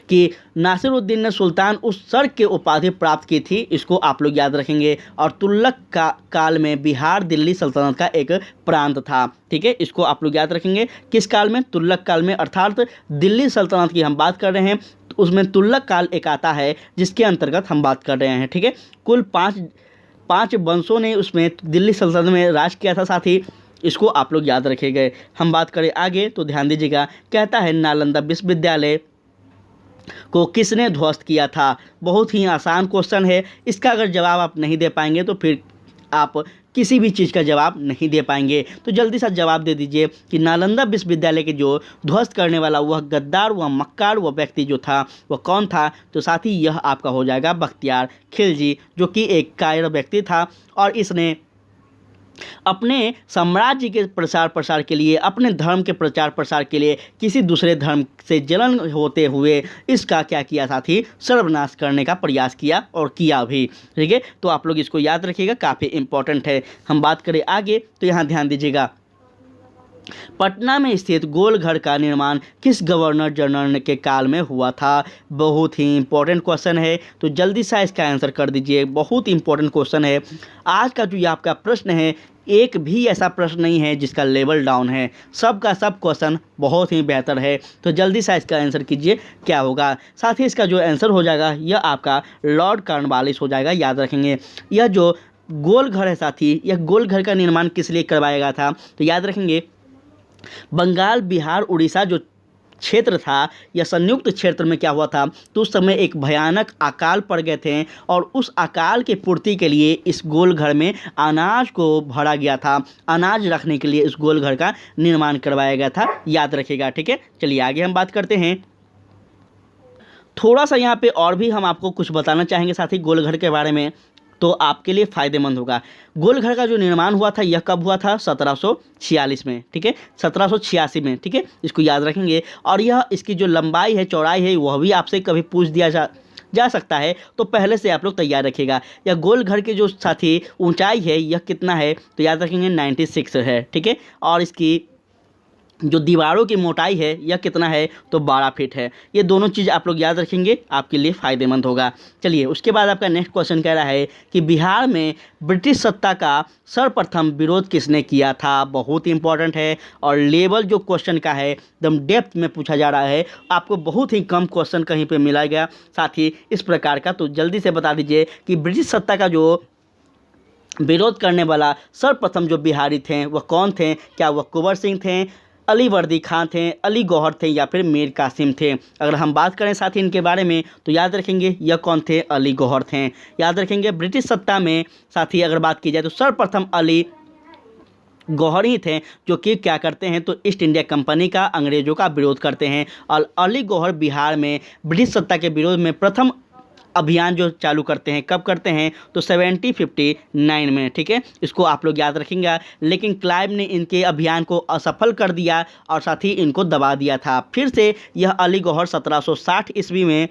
कि नासिरुद्दीन ने सुल्तान उस सर की उपाधि प्राप्त की थी, इसको आप लोग याद रखेंगे। और तुगलक का काल में बिहार दिल्ली सल्तनत का एक प्रांत था। ठीक है, इसको आप लोग याद रखेंगे। किस काल में, तुगलक काल में, अर्थात दिल्ली सल्तनत की हम बात कर रहे हैं, तो उसमें तुगलक काल एक आता है जिसके अंतर्गत हम बात कर रहे हैं। ठीक है, कुल पाँच वंशों ने उसमें दिल्ली सल्तनत में राज किया था साथी, इसको आप लोग याद रखेंगे। हम बात करें आगे तो ध्यान दीजिएगा। कहता है नालंदा विश्वविद्यालय को किसने ध्वस्त किया था। बहुत ही आसान क्वेश्चन है, इसका अगर जवाब आप नहीं दे पाएंगे तो फिर आप किसी भी चीज़ का जवाब नहीं दे पाएंगे। तो जल्दी से जवाब दे दीजिए कि नालंदा विश्वविद्यालय के जो ध्वस्त करने वाला वह गद्दार, वह मक्कार, वह व्यक्ति जो था वह कौन था, तो साथ ही यह आपका हो जाएगा बख्तियार खिलजी, जो कि एक कायर व्यक्ति था और इसने अपने साम्राज्य के प्रचार प्रसार के लिए, अपने धर्म के प्रचार प्रसार के लिए किसी दूसरे धर्म से जलन होते हुए इसका क्या किया साथी, सर्वनाश करने का प्रयास किया और किया भी। ठीक है, तो आप लोग इसको याद रखिएगा, काफ़ी इंपॉर्टेंट है। हम बात करें आगे तो यहाँ ध्यान दीजिएगा, पटना में स्थित गोलघर का निर्माण किस गवर्नर जनरल के काल में हुआ था? बहुत ही इंपॉर्टेंट क्वेश्चन है, तो जल्दी से इसका आंसर कर दीजिए। बहुत इंपॉर्टेंट क्वेश्चन है। आज का जो ये आपका प्रश्न है, एक भी ऐसा प्रश्न नहीं है जिसका लेवल डाउन है, सब का सब क्वेश्चन बहुत ही बेहतर है। तो जल्दी से इसका आंसर कीजिए क्या होगा। साथ ही इसका जो आंसर हो जाएगा यह आपका लॉर्ड कॉर्नवालिस हो जाएगा, याद रखेंगे। यह जो गोलघर है साथी, यह गोलघर का निर्माण किस लिए करवाया गया था, तो याद रखेंगे बंगाल, बिहार, उड़ीसा जो क्षेत्र था या संयुक्त क्षेत्र में क्या हुआ था, तो उस समय एक भयानक अकाल पड़ गए थे और उस अकाल की पूर्ति के लिए इस गोलघर में अनाज को भरा गया था। अनाज रखने के लिए इस गोलघर का निर्माण करवाया गया था, याद रखिएगा। ठीक है, चलिए आगे हम बात करते हैं। थोड़ा सा यहाँ पे और भी हम आपको कुछ बताना चाहेंगे साथी गोलघर के बारे में, तो आपके लिए फ़ायदेमंद होगा। गोलघर का जो निर्माण हुआ था यह कब हुआ था? 1746 में। ठीक है, 1786 में। ठीक है, इसको याद रखेंगे। और यह इसकी जो लंबाई है, चौड़ाई है, वह भी आपसे कभी पूछ दिया जा सकता है, तो पहले से आप लोग तैयार रखिएगा। यह गोलघर की जो साथी ऊंचाई है यह कितना है, तो याद रखेंगे 96 है। ठीक है, और इसकी जो दीवारों की मोटाई है यह कितना है, तो 12 फीट है। ये दोनों चीज़ आप लोग याद रखेंगे, आपके लिए फ़ायदेमंद होगा। चलिए उसके बाद आपका नेक्स्ट क्वेश्चन कह रहा है कि बिहार में ब्रिटिश सत्ता का सर्वप्रथम विरोध किसने किया था? बहुत ही इंपॉर्टेंट है और लेवल जो क्वेश्चन का है एकदम डेप्थ में पूछा जा रहा है। आपको बहुत ही कम क्वेश्चन कहीं पर मिला गया साथ ही इस प्रकार का, तो जल्दी से बता दीजिए कि ब्रिटिश सत्ता का जो विरोध करने वाला सर्वप्रथम जो बिहारी थे वह कौन थे? क्या वह कुंवर सिंह थे, अली वर्दी खां थे, अली गौहर थे या फिर मीर कासिम थे? अगर हम बात करें साथी इनके बारे में तो याद रखेंगे यह कौन थे? अली गौहर थे, याद रखेंगे। ब्रिटिश सत्ता में साथी अगर बात की जाए तो सर्वप्रथम अली गौहर ही थे जो कि क्या करते हैं, तो ईस्ट इंडिया कंपनी का, अंग्रेज़ों का विरोध करते हैं। और अली गौहर बिहार में ब्रिटिश सत्ता के विरोध में प्रथम अभियान जो चालू करते हैं, कब करते हैं, तो 1759 में। ठीक है, इसको आप लोग याद रखेंगे। लेकिन क्लाइव ने इनके अभियान को असफल कर दिया और साथ ही इनको दबा दिया था। फिर से यह अली गौहर 1760 ईस्वी में,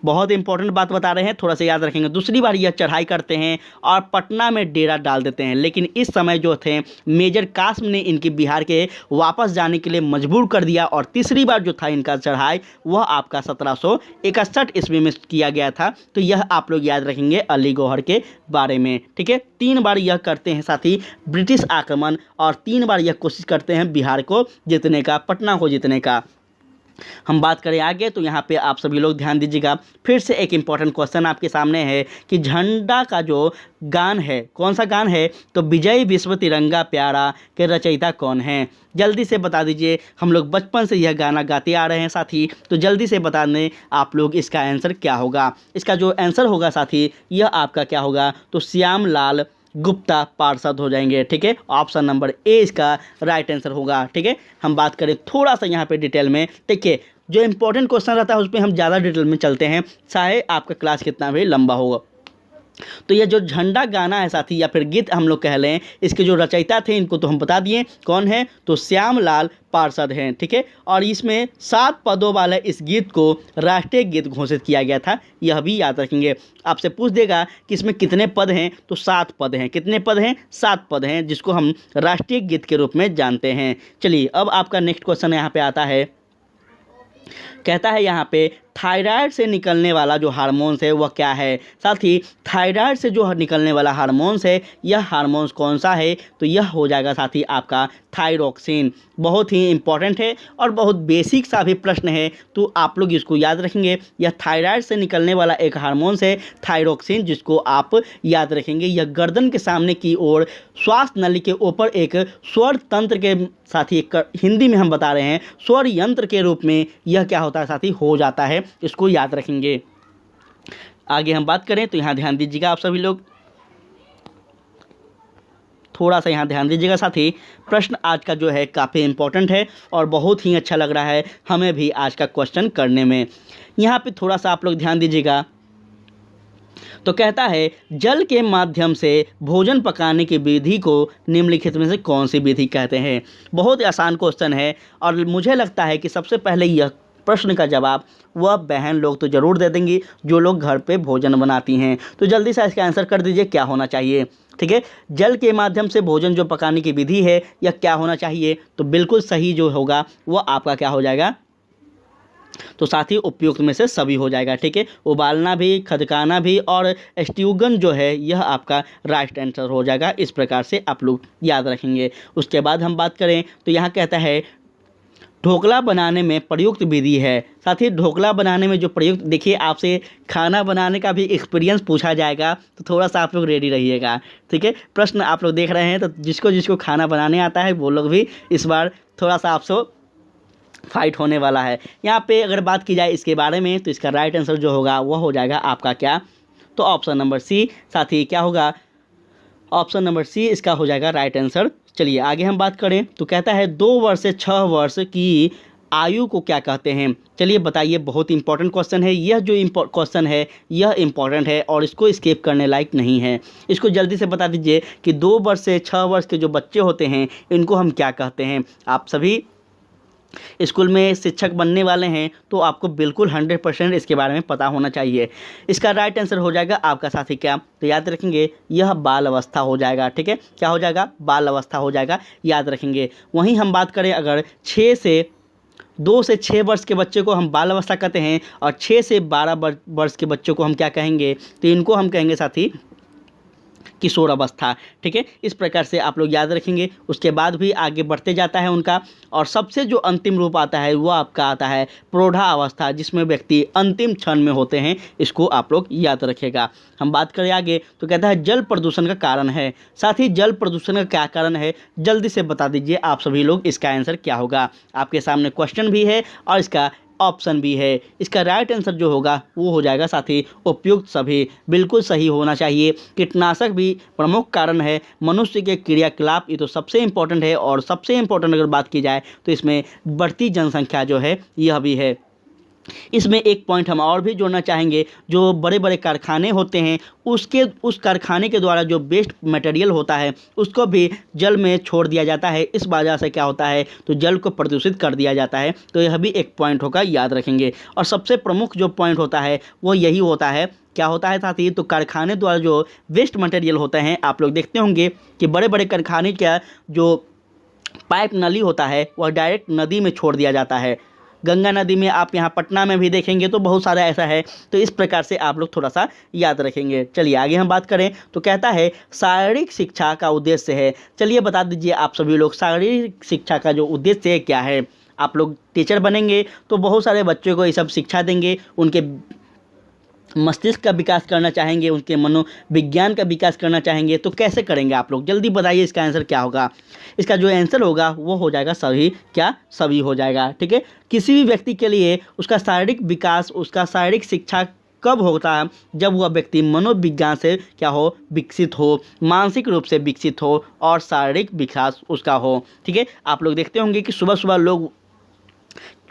बहुत इंपॉर्टेंट बात बता रहे हैं, थोड़ा सा याद रखेंगे, दूसरी बार यह चढ़ाई करते हैं और पटना में डेरा डाल देते हैं। लेकिन इस समय जो थे मेजर कासिम ने इनकी बिहार के वापस जाने के लिए मजबूर कर दिया और तीसरी बार जो था इनका चढ़ाई वह आपका 1761 ईस्वी में किया गया था। तो यह आप लोग याद रखेंगे अली गौहर के बारे में। ठीक है, 3 बार यह करते हैं साथी ब्रिटिश आक्रमण और 3 बार यह कोशिश करते हैं बिहार को जीतने का, पटना को जीतने का। हम बात करें आगे तो यहाँ पे आप सभी लोग ध्यान दीजिएगा। फिर से एक इम्पॉर्टेंट क्वेश्चन आपके सामने है कि झंडा का जो गान है, कौन सा गान है, तो विजय विश्व तिरंगा प्यारा के रचयिता कौन है? जल्दी से बता दीजिए। हम लोग बचपन से यह गाना गाते आ रहे हैं साथी, तो जल्दी से बता दें आप लोग इसका आंसर क्या होगा। इसका जो आंसर होगा साथी यह आपका क्या होगा, तो श्याम लाल गुप्ता पार्षद हो जाएंगे। ठीक है, ऑप्शन नंबर ए इसका राइट आंसर होगा। ठीक है, हम बात करें थोड़ा सा यहाँ पे डिटेल में। देखिए जो इंपॉर्टेंट क्वेश्चन रहता है उस पर हम ज़्यादा डिटेल में चलते हैं, चाहे आपका क्लास कितना भी लंबा होगा। तो ये जो झंडा गाना है साथी या फिर गीत हम लोग कह लें, इसके जो रचयिता थे इनको तो हम बता दिए कौन है, तो श्याम लाल पार्षद हैं। ठीक है, और इसमें 7 पदों वाले इस गीत को राष्ट्रीय गीत घोषित किया गया था, यह भी याद रखेंगे। आपसे पूछ देगा कि इसमें कितने पद हैं, तो 7 पद हैं। कितने पद हैं? 7 पद हैं, जिसको हम राष्ट्रीय गीत के रूप में जानते हैं। चलिए अब आपका नेक्स्ट क्वेश्चन यहाँ पे आता है, कहता है यहाँ पे थायराइड से निकलने वाला जो हार्मोन्स है वह क्या है? साथ ही थायराइड से जो निकलने वाला हार्मोन्स है यह हार्मोन्स कौन सा है? तो यह हो जाएगा साथी आपका थायरोक्सिन। बहुत ही इंपॉर्टेंट है और बहुत बेसिक सा भी प्रश्न है, तो आप लोग इसको याद रखेंगे। यह थायराइड से निकलने वाला एक हार्मोन्स है थायरोक्सिन, जिसको आप याद रखेंगे। यह गर्दन के सामने की ओर श्वास नली के ऊपर एक स्वर तंत्र के साथी, हिंदी में हम बता रहे हैं स्वर यंत्र के रूप में यह क्या होता है साथी, हो जाता है। इसको याद रखेंगे। आगे हम बात करें तो यहाँ ध्यान दीजिएगा आप सभी लोग, थोड़ा सा यहाँ ध्यान दीजिएगा साथी। प्रश्न आज का जो है काफ़ी इंपॉर्टेंट है और बहुत ही अच्छा लग रहा है हमें भी आज का क्वेश्चन करने में। यहाँ पे थोड़ा सा आप लोग ध्यान दीजिएगा। तो कहता है जल के माध्यम से भोजन पकाने की विधि को निम्नलिखित में से कौन सी विधि कहते हैं। बहुत आसान क्वेश्चन है और मुझे लगता है कि सबसे पहले यह प्रश्न का जवाब वह बहन लोग तो ज़रूर दे देंगी जो लोग घर पे भोजन बनाती हैं। तो जल्दी से इसका आंसर कर दीजिए क्या होना चाहिए। ठीक है, जल के माध्यम से भोजन जो पकाने की विधि है यह क्या होना चाहिए। तो बिल्कुल सही जो होगा वो आपका क्या हो जाएगा, तो साथ ही उपयुक्त में से सभी हो जाएगा। ठीक है, उबालना भी, खदकाना भी और स्ट्यूगन जो है यह आपका राइट आंसर हो जाएगा। इस प्रकार से आप लोग याद रखेंगे। उसके बाद हम बात करें तो यहाँ कहता है ढोकला बनाने में प्रयुक्त विधि है। साथ ही ढोकला बनाने में जो प्रयुक्त, देखिए आपसे खाना बनाने का भी एक्सपीरियंस पूछा जाएगा तो थोड़ा सा आप लोग रेडी रहिएगा। ठीक है, प्रश्न आप लोग देख रहे हैं तो जिसको जिसको खाना बनाने आता है वो लोग भी इस बार थोड़ा सा आपसे फाइट होने वाला है। यहाँ पे अगर बात की जाए इसके बारे में तो इसका राइट आंसर जो होगा वह हो जाएगा आपका क्या, तो ऑप्शन नंबर सी। साथ ही क्या होगा, ऑप्शन नंबर सी इसका हो जाएगा राइट आंसर। चलिए आगे हम बात करें तो कहता है 2 वर्ष से 6 वर्ष की आयु को क्या कहते हैं। चलिए बताइए, बहुत इंपॉर्टेंट क्वेश्चन है यह। जो क्वेश्चन है यह इंपॉर्टेंट है और इसको स्किप करने लायक नहीं है। इसको जल्दी से बता दीजिए कि 2 वर्ष से 6 वर्ष के जो बच्चे होते हैं इनको हम क्या कहते हैं। आप सभी स्कूल में शिक्षक बनने वाले हैं तो आपको बिल्कुल 100% इसके बारे में पता होना चाहिए। इसका राइट आंसर हो जाएगा आपका साथी क्या, तो याद रखेंगे यह बाल अवस्था हो जाएगा। ठीक है, क्या हो जाएगा, बाल अवस्था हो जाएगा, याद रखेंगे। वहीं हम बात करें अगर 2 से 6 वर्ष के बच्चे को हम बाल अवस्था कहते हैं और 6 से 12 वर्ष के बच्चों को हम क्या कहेंगे, तो इनको हम कहेंगे साथी किशोर अवस्था। ठीक है, इस प्रकार से आप लोग याद रखेंगे। उसके बाद भी आगे बढ़ते जाता है उनका, और सबसे जो अंतिम रूप आता है वो आपका आता है प्रौढ़ा अवस्था, जिसमें व्यक्ति अंतिम क्षण में होते हैं। इसको आप लोग याद रखेगा। हम बात करें आगे तो कहता है जल प्रदूषण का कारण है। साथ ही जल प्रदूषण का क्या कारण है, जल्दी से बता दीजिए आप सभी लोग, इसका आंसर क्या होगा। आपके सामने क्वेश्चन भी है और इसका ऑप्शन भी है। इसका राइट आंसर जो होगा वो हो जाएगा साथी उपयुक्त सभी, बिल्कुल सही होना चाहिए। कीटनाशक भी प्रमुख कारण है। मनुष्य के क्रियाकलाप, ये तो सबसे इम्पोर्टेंट है। और सबसे इम्पोर्टेंट अगर बात की जाए तो इसमें बढ़ती जनसंख्या जो है यह भी है। इसमें एक पॉइंट हम और भी जोड़ना चाहेंगे, जो बड़े बड़े कारखाने होते हैं उस कारखाने के द्वारा जो वेस्ट मटेरियल होता है उसको भी जल में छोड़ दिया जाता है। इस वजह से क्या होता है, तो जल को प्रदूषित कर दिया जाता है। तो यह भी एक पॉइंट होगा, याद रखेंगे। और सबसे प्रमुख जो पॉइंट होता है वो यही होता है, क्या होता है साथी, तो कारखाने द्वारा जो वेस्ट मटेरियल होते हैं, आप लोग देखते होंगे कि बड़े बड़े कारखाने का जो पाइप नली होता है वह डायरेक्ट नदी में छोड़ दिया जाता है। गंगा नदी में, आप यहाँ पटना में भी देखेंगे तो बहुत सारा ऐसा है। तो इस प्रकार से आप लोग थोड़ा सा याद रखेंगे। चलिए आगे हम बात करें तो कहता है शारीरिक शिक्षा का उद्देश्य है। चलिए बता दीजिए आप सभी लोग, शारीरिक शिक्षा का जो उद्देश्य है क्या है। आप लोग टीचर बनेंगे तो बहुत सारे बच्चों को ये सब शिक्षा देंगे, उनके मस्तिष्क का विकास करना चाहेंगे, उनके मनोविज्ञान का विकास करना चाहेंगे। तो कैसे करेंगे आप लोग, जल्दी बताइए इसका आंसर क्या होगा। इसका जो आंसर होगा वो हो जाएगा सभी, क्या, सभी हो जाएगा। ठीक है, किसी भी व्यक्ति के लिए उसका शारीरिक विकास, उसका शारीरिक शिक्षा कब होता है, जब वह व्यक्ति मनोविज्ञान से क्या हो, विकसित हो, मानसिक रूप से विकसित हो और शारीरिक विकास उसका हो। ठीक है, आप लोग देखते होंगे कि सुबह सुबह लोग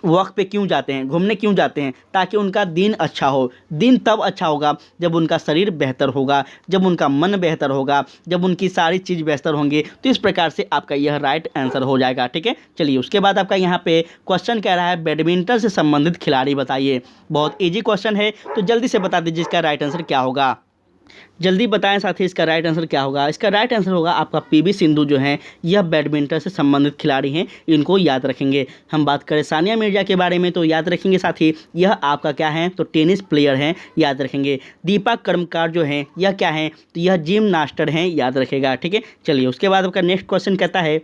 वॉक पे क्यों जाते हैं, घूमने क्यों जाते हैं, ताकि उनका दिन अच्छा हो। दिन तब अच्छा होगा जब उनका शरीर बेहतर होगा, जब उनका मन बेहतर होगा, जब उनकी सारी चीज़ बेहतर होंगी। तो इस प्रकार से आपका यह राइट आंसर हो जाएगा। ठीक है, चलिए उसके बाद आपका यहाँ पे क्वेश्चन कह रहा है बैडमिंटन से संबंधित खिलाड़ी बताइए। बहुत ईजी क्वेश्चन है, तो जल्दी से बता दीजिए इसका राइट आंसर क्या होगा। जल्दी बताएं साथी इसका राइट आंसर क्या होगा। इसका राइट आंसर होगा आपका पीवी सिंधु जो है यह बैडमिंटन से संबंधित खिलाड़ी हैं, इनको याद रखेंगे। हम बात करें सानिया मिर्जा के बारे में तो याद रखेंगे साथी, यह आपका क्या है, तो टेनिस प्लेयर हैं, याद रखेंगे। दीपा कर्मकार जो हैं यह क्या हैं, तो यह जिमनास्टर हैं, याद रखेगा। ठीक है, चलिए उसके बाद आपका नेक्स्ट क्वेश्चन कहता है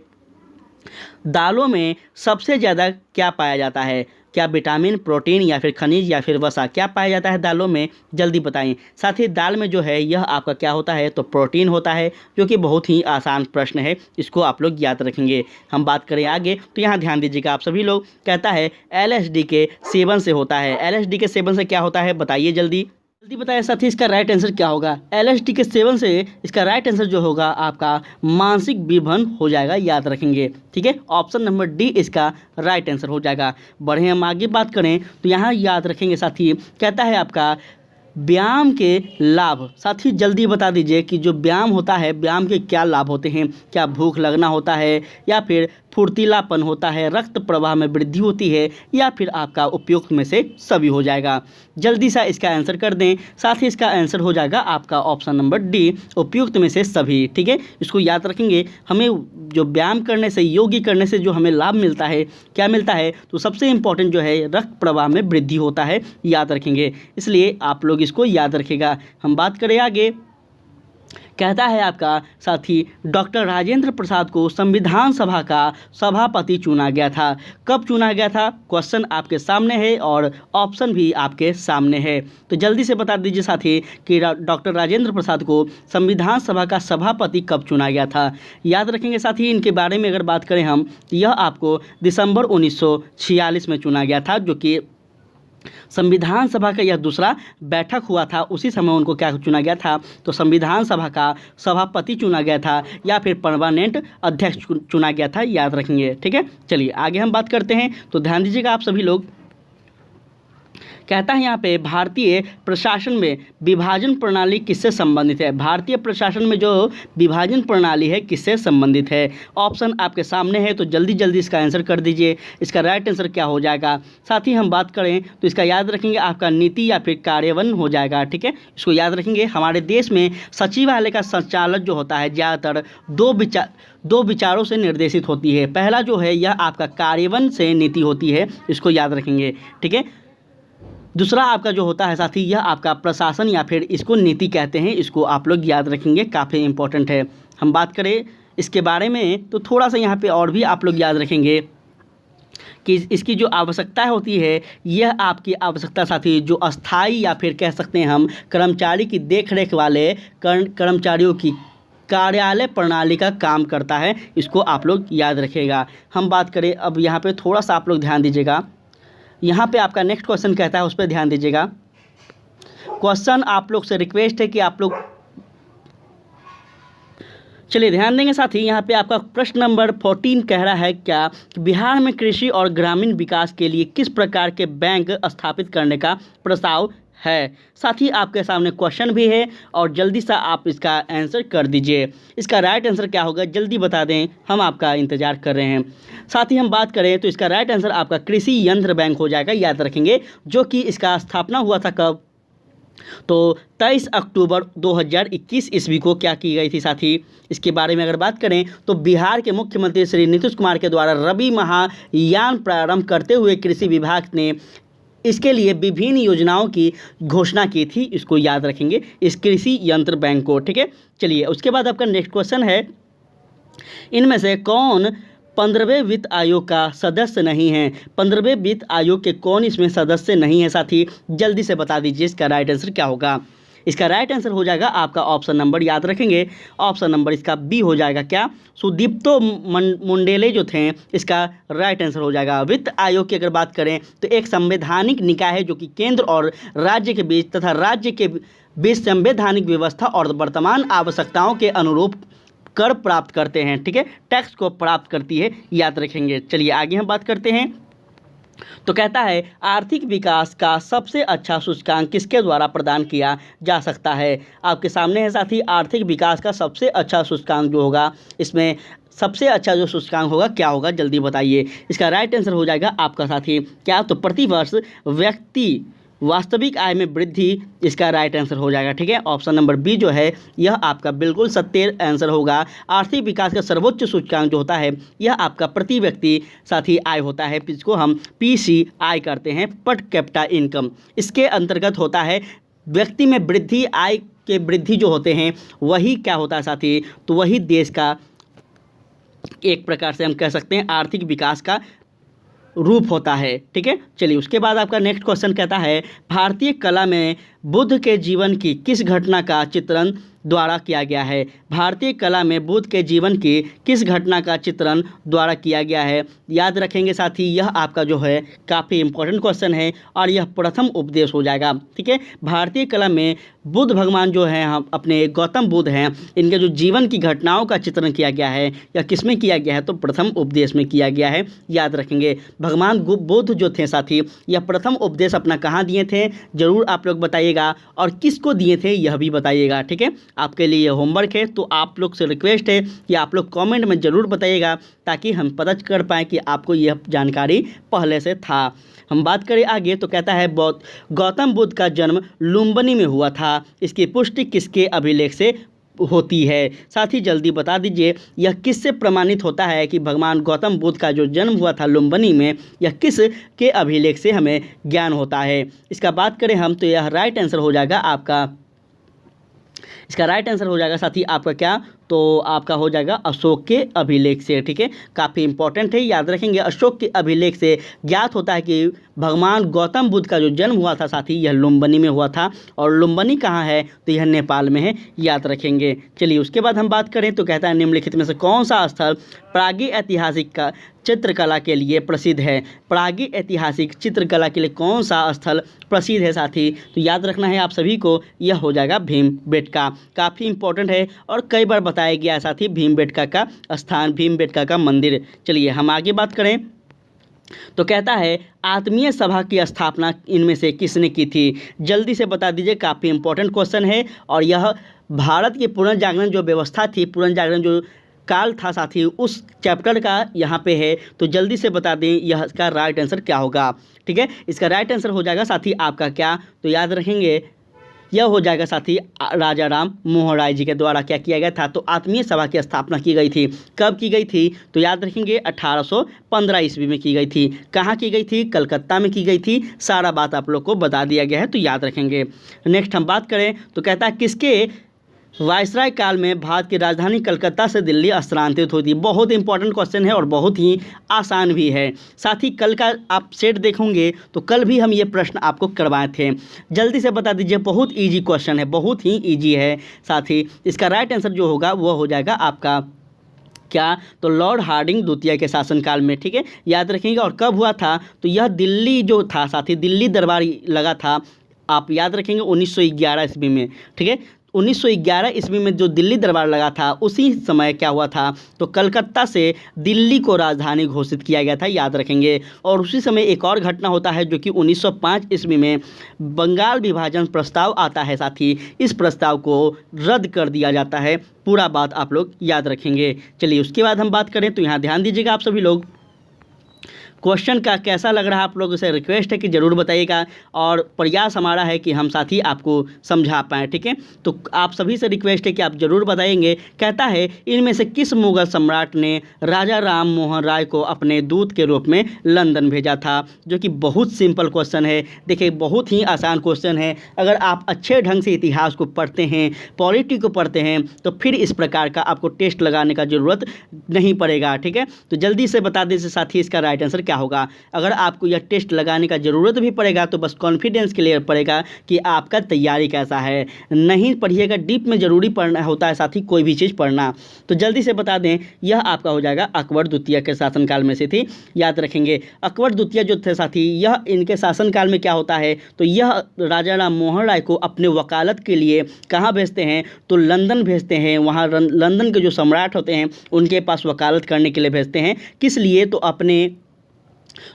दालों में सबसे ज़्यादा क्या पाया जाता है। क्या विटामिन, प्रोटीन या फिर खनिज या फिर वसा, क्या पाया जाता है दालों में, जल्दी बताएं। साथ ही दाल में जो है यह आपका क्या होता है, तो प्रोटीन होता है, जो कि बहुत ही आसान प्रश्न है, इसको आप लोग याद रखेंगे। हम बात करें आगे तो यहाँ ध्यान दीजिएगा आप सभी लोग, कहता है LSD के सेवन से होता है। LSD के सेवन से क्या होता है, बताइए जल्दी बताएं साथी इसका राइट आंसर क्या होगा। LSD के सेवन से इसका राइट आंसर जो होगा आपका मानसिक विभन हो जाएगा, याद रखेंगे। ठीक है, ऑप्शन नंबर डी इसका राइट आंसर हो जाएगा। बढ़े हम आगे बात करें तो यहाँ याद रखेंगे साथी, कहता है आपका व्यायाम के लाभ, साथ ही जल्दी बता दीजिए कि जो व्यायाम होता है व्यायाम के क्या लाभ होते हैं। क्या भूख लगना होता है, या फिर फुर्तीलापन होता है, रक्त प्रवाह में वृद्धि होती है, या फिर आपका उपयुक्त में से सभी हो जाएगा। जल्दी सा इसका आंसर कर दें। साथ ही इसका आंसर हो जाएगा आपका ऑप्शन नंबर डी, उपयुक्त में से सभी। ठीक है, इसको याद रखेंगे। हमें जो व्यायाम करने से, योगी करने से जो हमें लाभ मिलता है, क्या मिलता है, तो सबसे इम्पोर्टेंट जो है रक्त प्रवाह में वृद्धि होता है, याद रखेंगे। इसलिए आप लोग इसको याद रखिएगा। हम बात करें आगे। कहता है आपका साथी, डॉक्टर राजेंद्र प्रसाद को संविधान सभा का सभापति चुना गया था। कब चुना गया था? क्वेश्चन आपके सामने है और ऑप्शन भी आपके सामने है। तो जल्दी से बता दीजिए साथी कि डॉक्टर राजेंद्र प्रसाद को संविधान सभा का सभापति कब चुना गया था। याद रखेंगे साथी। इनके बारे में अगर बात करें हम, यह आपको दिसंबर 1946 में चुना गया था, जो कि संविधान सभा का यह दूसरा बैठक हुआ था। उसी समय उनको क्या चुना गया था, तो संविधान सभा का सभापति चुना गया था, या फिर परमानेंट अध्यक्ष चुना गया था, याद रखेंगे। ठीक है, चलिए आगे हम बात करते हैं। तो ध्यान दीजिएगा आप सभी लोग। कहता है यहाँ पे, भारतीय प्रशासन में विभाजन प्रणाली किससे संबंधित है। भारतीय प्रशासन में जो विभाजन प्रणाली है किससे संबंधित है। ऑप्शन आपके सामने है, तो जल्दी जल्दी इसका आंसर कर दीजिए। इसका राइट आंसर क्या हो जाएगा। साथ ही हम बात करें तो इसका याद रखेंगे आपका नीति या फिर कार्यान्वयन हो जाएगा। ठीक है, इसको याद रखेंगे। हमारे देश में सचिवालय का संचालन जो होता है ज़्यादातर दो विचारों से निर्देशित होती है। पहला जो है यह आपका कार्यान्वयन से नीति होती है, इसको याद रखेंगे। ठीक है, दूसरा आपका जो होता है साथी, यह आपका प्रशासन या फिर इसको नीति कहते हैं, इसको आप लोग याद रखेंगे, काफ़ी इंपॉर्टेंट है। हम बात करें इसके बारे में तो थोड़ा सा यहाँ पे और भी आप लोग याद रखेंगे कि इसकी जो आवश्यकता होती है, यह आपकी आवश्यकता साथी जो अस्थाई या फिर कह सकते हैं हम कर्मचारी की देखरेख वाले कर्मचारियों की कार्यालय प्रणाली का काम करता है, इसको आप लोग याद रखिएगा। हम बात करें अब यहाँ पे थोड़ा सा आप लोग ध्यान दीजिएगा। यहाँ पे आपका नेक्स्ट क्वेश्चन कहता है, उस पर ध्यान दीजिएगा। क्वेश्चन आप लोग से रिक्वेस्ट है कि आप लोग चलिए ध्यान देंगे साथी। यहाँ पे आपका प्रश्न नंबर 14 कह रहा है, क्या बिहार में कृषि और ग्रामीण विकास के लिए किस प्रकार के बैंक स्थापित करने का प्रस्ताव है। साथ ही आपके सामने क्वेश्चन भी है और जल्दी सा आप इसका आंसर कर दीजिए। इसका राइट आंसर क्या होगा जल्दी बता दें, हम आपका इंतजार कर रहे हैं। साथ ही हम बात करें तो इसका राइट आंसर आपका कृषि यंत्र बैंक हो जाएगा, याद रखेंगे, जो कि इसका स्थापना हुआ था कब, तो 23 अक्टूबर 2021 ईस्वी को क्या की गई थी साथी। इसके बारे में अगर बात करें तो बिहार के मुख्यमंत्री श्री नीतीश कुमार के द्वारा रबी महायान प्रारंभ करते हुए कृषि विभाग ने इसके लिए विभिन्न योजनाओं की घोषणा की थी, इसको याद रखेंगे, इस कृषि यंत्र बैंक को। ठीक है, चलिए उसके बाद आपका नेक्स्ट क्वेश्चन है, इनमें से कौन 15वें वित्त आयोग का सदस्य नहीं है। 15वें वित्त आयोग के कौन इसमें सदस्य नहीं है साथी, जल्दी से बता दीजिए इसका राइट आंसर क्या होगा। इसका राइट आंसर हो जाएगा आपका ऑप्शन नंबर, याद रखेंगे, ऑप्शन नंबर इसका बी हो जाएगा। क्या, सुदीप्तो मुंडेले जो थे, इसका राइट आंसर हो जाएगा। वित्त आयोग की अगर बात करें तो एक संवैधानिक निकाय है जो कि केंद्र और राज्य के बीच तथा राज्य के बीच संवैधानिक व्यवस्था और वर्तमान आवश्यकताओं के अनुरूप कर प्राप्त करते हैं। ठीक है, टैक्स को प्राप्त करती है, याद रखेंगे। चलिए आगे हम बात करते हैं। तो कहता है आर्थिक विकास का सबसे अच्छा सूचकांक किसके द्वारा प्रदान किया जा सकता है। आपके सामने है साथी, आर्थिक विकास का सबसे अच्छा सूचकांक जो होगा, इसमें सबसे अच्छा जो सूचकांक होगा क्या होगा जल्दी बताइए। इसका राइट आंसर हो जाएगा आपका साथी क्या, तो प्रतिवर्ष व्यक्ति वास्तविक आय में वृद्धि, इसका राइट आंसर हो जाएगा। ठीक है, ऑप्शन नंबर बी जो है यह आपका बिल्कुल सत्य आंसर होगा। आर्थिक विकास का सर्वोच्च सूचकांक जो होता है यह आपका प्रति व्यक्ति साथी आय होता है, जिसको हम PCI करते हैं, पर कैपिटा इनकम। इसके अंतर्गत होता है व्यक्ति में वृद्धि, आय के वृद्धि जो होते हैं वही क्या होता है साथी, तो वही देश का एक प्रकार से हम कह सकते हैं आर्थिक विकास का रूप होता है। ठीक है, चलिए उसके बाद आपका नेक्स्ट क्वेश्चन कहता है भारतीय कला में बुद्ध के जीवन की किस घटना का चित्रण द्वारा किया गया है? भारतीय कला में बुद्ध के जीवन की किस घटना का चित्रण द्वारा किया गया है? याद रखेंगे साथी, यह आपका जो है काफ़ी इंपॉर्टेंट क्वेश्चन है और यह प्रथम उपदेश हो जाएगा। ठीक है, भारतीय कला में बुद्ध भगवान जो है, हम अपने गौतम बुद्ध हैं, इनके जो जीवन की घटनाओं का चित्रण किया गया है या किस में किया गया है? तो प्रथम उपदेश में किया गया है। याद रखेंगे, भगवान बुद्ध जो थे साथी, यह प्रथम उपदेश अपना कहाँ दिए थे, जरूर आप लोग बताइएगा, और किसको दिए थे यह भी बताइएगा। ठीक है, आपके लिए होमवर्क है, तो आप लोग से रिक्वेस्ट है कि आप लोग कमेंट में ज़रूर बताइएगा ताकि हम पता कर पाएँ कि आपको यह जानकारी पहले से था। हम बात करें आगे तो कहता है गौतम बुद्ध का जन्म लुम्बिनी में हुआ था। इसकी पुष्टि किसके अभिलेख से होती है? साथ ही जल्दी बता दीजिए, यह किससे प्रमाणित होता है कि भगवान गौतम बुद्ध का जो जन्म हुआ था लुम्बिनी में, यह किस के अभिलेख से हमें ज्ञान होता है? इसका बात करें हम तो यह राइट आंसर हो जाएगा आपका, इसका राइट आंसर हो जाएगा साथी आपका क्या, तो आपका हो जाएगा अशोक के अभिलेख से। ठीक है, काफ़ी इंपॉर्टेंट है, याद रखेंगे। अशोक के अभिलेख से ज्ञात होता है कि भगवान गौतम बुद्ध का जो जन्म हुआ था साथी, यह लुम्बिनी में हुआ था। और लुम्बिनी कहाँ है? तो यह नेपाल में है, याद रखेंगे। चलिए उसके बाद हम बात करें तो कहता है निम्नलिखित में से कौन सा स्थल प्रागी ऐतिहासिक का चित्रकला के लिए प्रसिद्ध है? प्रागी ऐतिहासिक चित्रकला के लिए कौन सा स्थल प्रसिद्ध है साथी? तो याद रखना है आप सभी को, यह हो जाएगा भीमबेटका। काफ़ी इंपॉर्टेंट है और कई बार बताया गया है साथी भीमबेटका का स्थान, भीमबेटका का मंदिर। चलिए हम आगे बात करें तो कहता है आत्मीय सभा की स्थापना इनमें से किसने की थी? जल्दी से बता दीजिए, काफ़ी इंपॉर्टेंट क्वेश्चन है और यह भारत की पुनर्जागरण जो व्यवस्था थी, पुनर्जागरण जो काल था साथी, उस चैप्टर का यहाँ पे है। तो जल्दी से बता दें यह इसका राइट आंसर क्या होगा। ठीक है, इसका राइट आंसर हो जाएगा साथी आपका क्या, तो याद रखेंगे यह हो जाएगा साथी राजा राम मोहन राय जी के द्वारा क्या किया गया था? तो आत्मीय सभा की स्थापना की गई थी। कब की गई थी? तो याद रखेंगे 1815 ईस्वी में की गई थी। कहाँ की गई थी? कलकत्ता में की गई थी। सारा बात आप लोग को बता दिया गया है, तो याद रखेंगे। नेक्स्ट हम बात करें तो कहता है किसके वायसराय काल में भारत की राजधानी कलकत्ता से दिल्ली स्थानांतरित हुई थी? बहुत इंपॉर्टेंट क्वेश्चन है और बहुत ही आसान भी है साथ ही। कल का आप सेट देखोगे तो कल भी हम ये प्रश्न आपको करवाए थे। जल्दी से बता दीजिए, बहुत इजी क्वेश्चन है, बहुत ही इजी है साथ ही। इसका राइट आंसर जो होगा वो हो जाएगा आपका क्या, तो लॉर्ड हार्डिंग द्वितीय के शासनकाल में। ठीक है, याद रखेंगे। और कब हुआ था? तो यह दिल्ली जो था साथी, दिल्ली दरबार लगा था, आप याद रखेंगे 1911 ईस्वी में। ठीक है, 1911 ईस्वी में जो दिल्ली दरबार लगा था, उसी समय क्या हुआ था? तो कलकत्ता से दिल्ली को राजधानी घोषित किया गया था, याद रखेंगे। और उसी समय एक और घटना होता है जो कि 1905 ईस्वी में बंगाल विभाजन प्रस्ताव आता है साथी। इस प्रस्ताव को रद्द कर दिया जाता है। पूरा बात आप लोग याद रखेंगे। चलिए उसके बाद हम बात करें तो यहाँ ध्यान दीजिएगा आप सभी लोग, क्वेश्चन का कैसा लग रहा है आप लोगों से रिक्वेस्ट है कि ज़रूर बताइएगा और प्रयास हमारा है कि हम साथ ही आपको समझा पाएँ। ठीक है, तो आप सभी से रिक्वेस्ट है कि आप ज़रूर बताएंगे। कहता है इनमें से किस मुगल सम्राट ने राजा राम मोहन राय को अपने दूत के रूप में लंदन भेजा था? जो कि बहुत सिंपल क्वेश्चन है। देखिए बहुत ही आसान क्वेश्चन है। अगर आप अच्छे ढंग से इतिहास को पढ़ते हैं, पॉलिटी को पढ़ते हैं, तो फिर इस प्रकार का आपको टेस्ट लगाने का ज़रूरत नहीं पड़ेगा। ठीक है, तो जल्दी से बता दीजिए साथी इसका राइट आंसर क्या होगा। अगर आपको यह टेस्ट लगाने का ज़रूरत भी पड़ेगा तो बस कॉन्फिडेंस क्लियर पड़ेगा कि आपका तैयारी कैसा है। नहीं पढ़िएगा, डीप में ज़रूरी पढ़ना होता है साथी, कोई भी चीज़ पढ़ना। तो जल्दी से बता दें, यह आपका हो जाएगा अकबर द्वितीय के शासनकाल में से थी, याद रखेंगे। अकबर द्वितीय जो थे साथी, यह इनके शासनकाल में क्या होता है? तो यह राजा राम मोहन राय को अपने वकालत के लिए कहाँ भेजते हैं? तो लंदन भेजते हैं। वहाँ लंदन के जो सम्राट होते हैं उनके पास वकालत करने के लिए भेजते हैं। किस लिए? तो अपने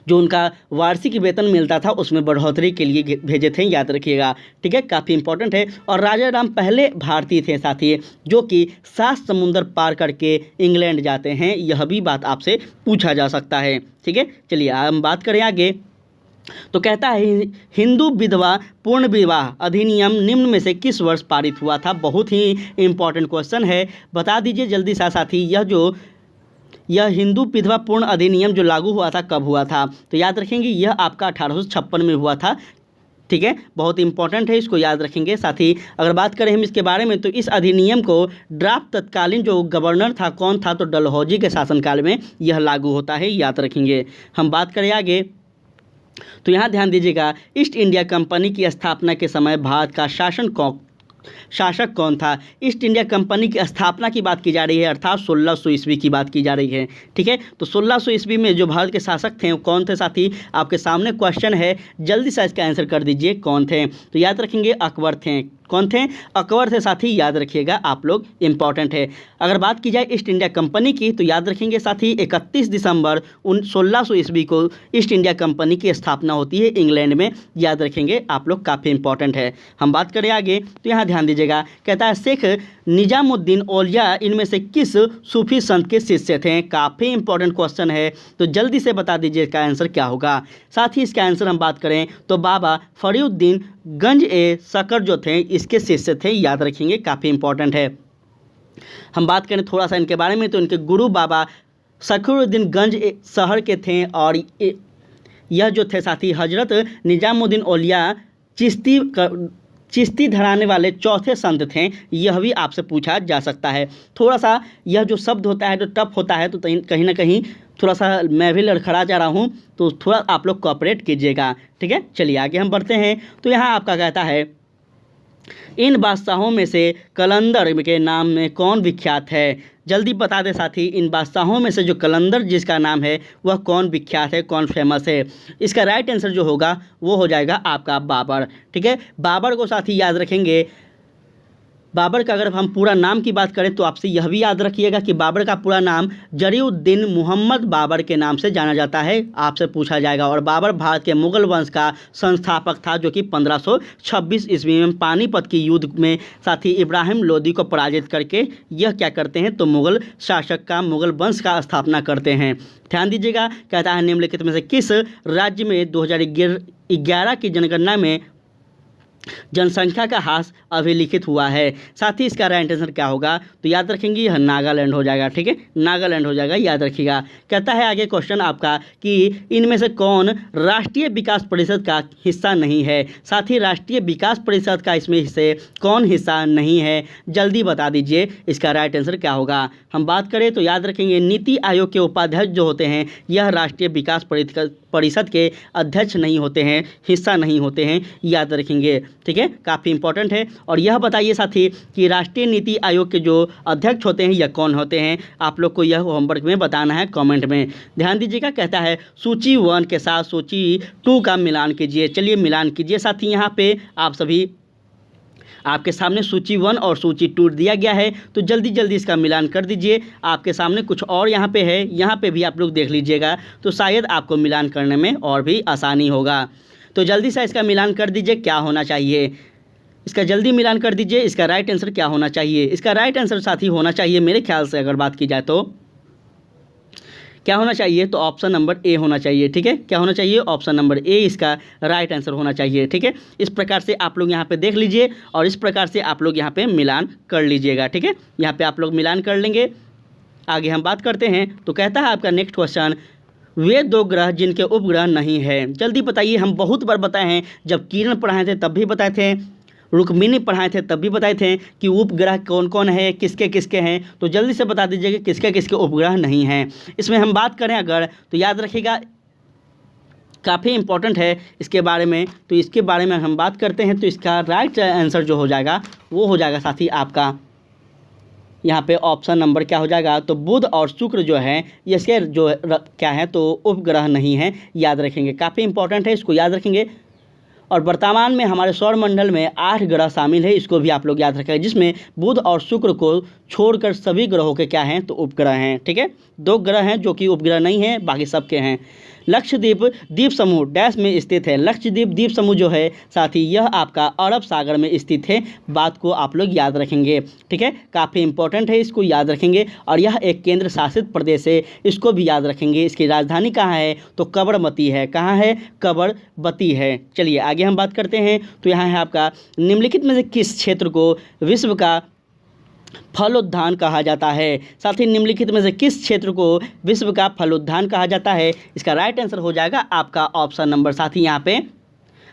जो उनका वार्षिक वेतन मिलता था उसमें बढ़ोतरी के लिए भेजे थे, याद रखिएगा। ठीक है, काफ़ी इंपॉर्टेंट है। और राजा राम पहले भारतीय थे साथी जो कि 7 समुंदर पार करके इंग्लैंड जाते हैं। यह भी बात आपसे पूछा जा सकता है। ठीक है, चलिए हम बात करें आगे तो कहता है हिंदू विधवा पूर्ण विवाह अधिनियम निम्न में से किस वर्ष पारित हुआ था? बहुत ही इंपॉर्टेंट क्वेश्चन है, बता दीजिए जल्दी साथी। यह हिंदू विधवा पूर्ण अधिनियम जो लागू हुआ था कब हुआ था? तो याद रखेंगे यह आपका 1856 में हुआ था। ठीक है, बहुत इंपॉर्टेंट है, इसको याद रखेंगे साथी। अगर बात करें हम इसके बारे में तो इस अधिनियम को ड्राफ्ट तत्कालीन जो गवर्नर था कौन था? तो डलहौजी के शासनकाल में यह लागू होता है, याद रखेंगे। हम बात करें आगे तो यहाँ ध्यान दीजिएगा, ईस्ट इंडिया कंपनी की स्थापना के समय भारत का शासन शासक कौन था। ईस्ट इंडिया कंपनी की स्थापना की बात की जा रही है, अर्थात 1600 ईस्वी की बात की जा रही है। ठीक है, तो 1600 ईस्वी में जो भारत के शासक थे वो कौन थे साथी, आपके सामने क्वेश्चन है, जल्दी से इसका आंसर कर दीजिए कौन थे। तो याद रखेंगे अकबर थे। कौन थे, अकबर थे साथी, याद रखिएगा आप लोग, इंपॉर्टेंट है। अगर बात की जाए ईस्ट इंडिया कंपनी की तो याद रखेंगे साथी 31 दिसंबर 1600 ईस्वी को ईस्ट इंडिया कंपनी की स्थापना होती है इंग्लैंड में, याद रखेंगे आप लोग, काफ़ी इंपॉर्टेंट है। हम बात करें आगे तो यहाँ ध्यान दीजिएगा, कहता है शेख निजामुद्दीन औलिया इनमें से किस सूफी संत के शिष्य थे। काफ़ी इंपॉर्टेंट क्वेश्चन है, तो जल्दी से बता दीजिए इसका आंसर क्या होगा। साथ ही इसका आंसर हम बात करें तो बाबा फरीउद्दीन गंज ए सकर जो थे इसके शिष्य थे, याद रखेंगे, काफ़ी इंपॉर्टेंट है। हम बात करें थोड़ा सा इनके बारे में तो इनके गुरु बाबा सखरुद्दीन गंज शहर के थे, और यह जो थे साथी हजरत निजामुद्दीन औलिया चिश्ती धराने वाले चौथे संत थे। यह भी आपसे पूछा जा सकता है। थोड़ा सा यह जो शब्द होता है जो टफ होता है, तो कहीं ना कहीं थोड़ा सा मैं भी लड़खड़ा जा रहा हूँ, तो थोड़ा आप लोग कोऑपरेट कीजिएगा। ठीक है, चलिए आगे हम बढ़ते हैं। तो यहाँ आपका कहता है इन बादशाहों में से कलंदर के नाम में कौन विख्यात है। जल्दी बता दे साथी, इन बादशाहों में से जो कलंदर जिसका नाम है वह कौन विख्यात है, कौन फेमस है। इसका राइट आंसर जो होगा वो हो जाएगा आपका बाबर। ठीक है, बाबर को साथी याद रखेंगे। बाबर का अगर हम पूरा नाम की बात करें तो आपसे यह भी याद रखिएगा कि बाबर का पूरा नाम जरीउद्दीन मोहम्मद बाबर के नाम से जाना जाता है, आपसे पूछा जाएगा। और बाबर भारत के मुगल वंश का संस्थापक था, जो कि 1526 ईस्वी में पानीपत की युद्ध में साथी इब्राहिम लोदी को पराजित करके यह क्या करते हैं तो मुगल शासक का, मुगल वंश का स्थापना करते हैं। ध्यान दीजिएगा, कहता है निम्नलिखित में से किस राज्य में 2011 की जनगणना में जनसंख्या का ह्रास अभिलिखित हुआ है। साथ ही इसका राइट आंसर क्या होगा तो याद रखेंगे यह नागालैंड हो जाएगा। ठीक है, नागालैंड हो जाएगा, याद रखिएगा। कहता है आगे क्वेश्चन आपका कि इनमें से कौन राष्ट्रीय विकास परिषद का हिस्सा नहीं है। साथ ही राष्ट्रीय विकास परिषद का इसमें से कौन हिस्सा नहीं है, जल्दी बता दीजिए इसका राइट आंसर क्या होगा। हम बात करें तो याद रखेंगे नीति आयोग के उपाध्यक्ष जो होते हैं यह राष्ट्रीय विकास परिषद के अध्यक्ष नहीं होते हैं, हिस्सा नहीं होते हैं, याद रखेंगे। ठीक है, काफ़ी इंपॉर्टेंट है। और यह बताइए साथी कि राष्ट्रीय नीति आयोग के जो अध्यक्ष होते हैं यह कौन होते हैं, आप लोग को यह होमवर्क में बताना है कमेंट में। ध्यान दीजिएगा, कहता है सूची 1 के साथ सूची 2 का मिलान कीजिए। चलिए मिलान कीजिए साथी। यहाँ पे आप सभी आपके सामने सूची 1 और सूची 2 दिया गया है, तो जल्दी जल्दी इसका मिलान कर दीजिए। आपके सामने कुछ और यहाँ पे है, यहाँ पे भी आप लोग देख लीजिएगा, तो शायद आपको मिलान करने में और भी आसानी होगा। तो जल्दी से इसका मिलान कर दीजिए, क्या होना चाहिए, इसका जल्दी मिलान कर दीजिए। इसका राइट आंसर क्या होना चाहिए, इसका राइट आंसर साथी होना चाहिए मेरे ख्याल से अगर बात की जाए तो क्या होना चाहिए, तो ऑप्शन नंबर ए होना चाहिए। ठीक है, क्या होना चाहिए, ऑप्शन नंबर ए इसका राइट आंसर होना चाहिए। ठीक है, इस प्रकार से आप लोग यहाँ पे देख लीजिए और इस प्रकार से आप लोग यहाँ पे मिलान कर लीजिएगा। ठीक है, यहाँ पे आप लोग मिलान कर लेंगे। आगे हम बात करते हैं तो कहता है आपका नेक्स्ट क्वेश्चन, वे 2 ग्रह जिनके उपग्रह नहीं है। जल्दी बताइए, हम बहुत बार बताए हैं, जब किरण पढ़ाए थे तब भी बताए थे, रुक्मिणी पढ़ाए थे तब भी बताए थे कि उपग्रह कौन कौन है, किसके किसके हैं। तो जल्दी से बता दीजिए कि किसके किसके उपग्रह नहीं हैं। इसमें हम बात करें अगर तो याद रखिएगा, काफ़ी इंपॉर्टेंट है इसके बारे में। तो इसके बारे में हम बात करते हैं तो इसका राइट आंसर जो हो जाएगा वो हो जाएगा साथी आपका यहाँ पे ऑप्शन नंबर क्या हो जाएगा, तो बुध और शुक्र जो है इसके जो क्या है तो उपग्रह नहीं है, याद रखेंगे। काफ़ी इंपॉर्टेंट है, इसको याद रखेंगे। और वर्तमान में हमारे सौरमंडल में 8 ग्रह शामिल है, इसको भी आप लोग याद रखेंगे, जिसमें बुध और शुक्र को छोड़कर सभी ग्रहों के क्या हैं तो उपग्रह हैं। ठीक है, 2 ग्रह हैं जो कि उपग्रह नहीं हैं, बाकी सबके हैं। लक्षद्वीप द्वीप समूह डैश में स्थित है। लक्षद्वीप द्वीप समूह जो है साथी यह आपका अरब सागर में स्थित है, बात को आप लोग याद रखेंगे। ठीक है, काफ़ी इंपॉर्टेंट है, इसको याद रखेंगे। और यह एक केंद्र शासित प्रदेश है, इसको भी याद रखेंगे। इसकी राजधानी कहाँ है तो कबरमती है। कहाँ है, कबरमती है। चलिए आगे हम बात करते हैं तो यहाँ है आपका निम्नलिखित में से किस क्षेत्र को विश्व का फलोद्यान कहा जाता है। साथ ही निम्नलिखित में से किस क्षेत्र को विश्व का फलोद्यान कहा जाता है, इसका राइट आंसर हो जाएगा आपका ऑप्शन नंबर साथी यहाँ पे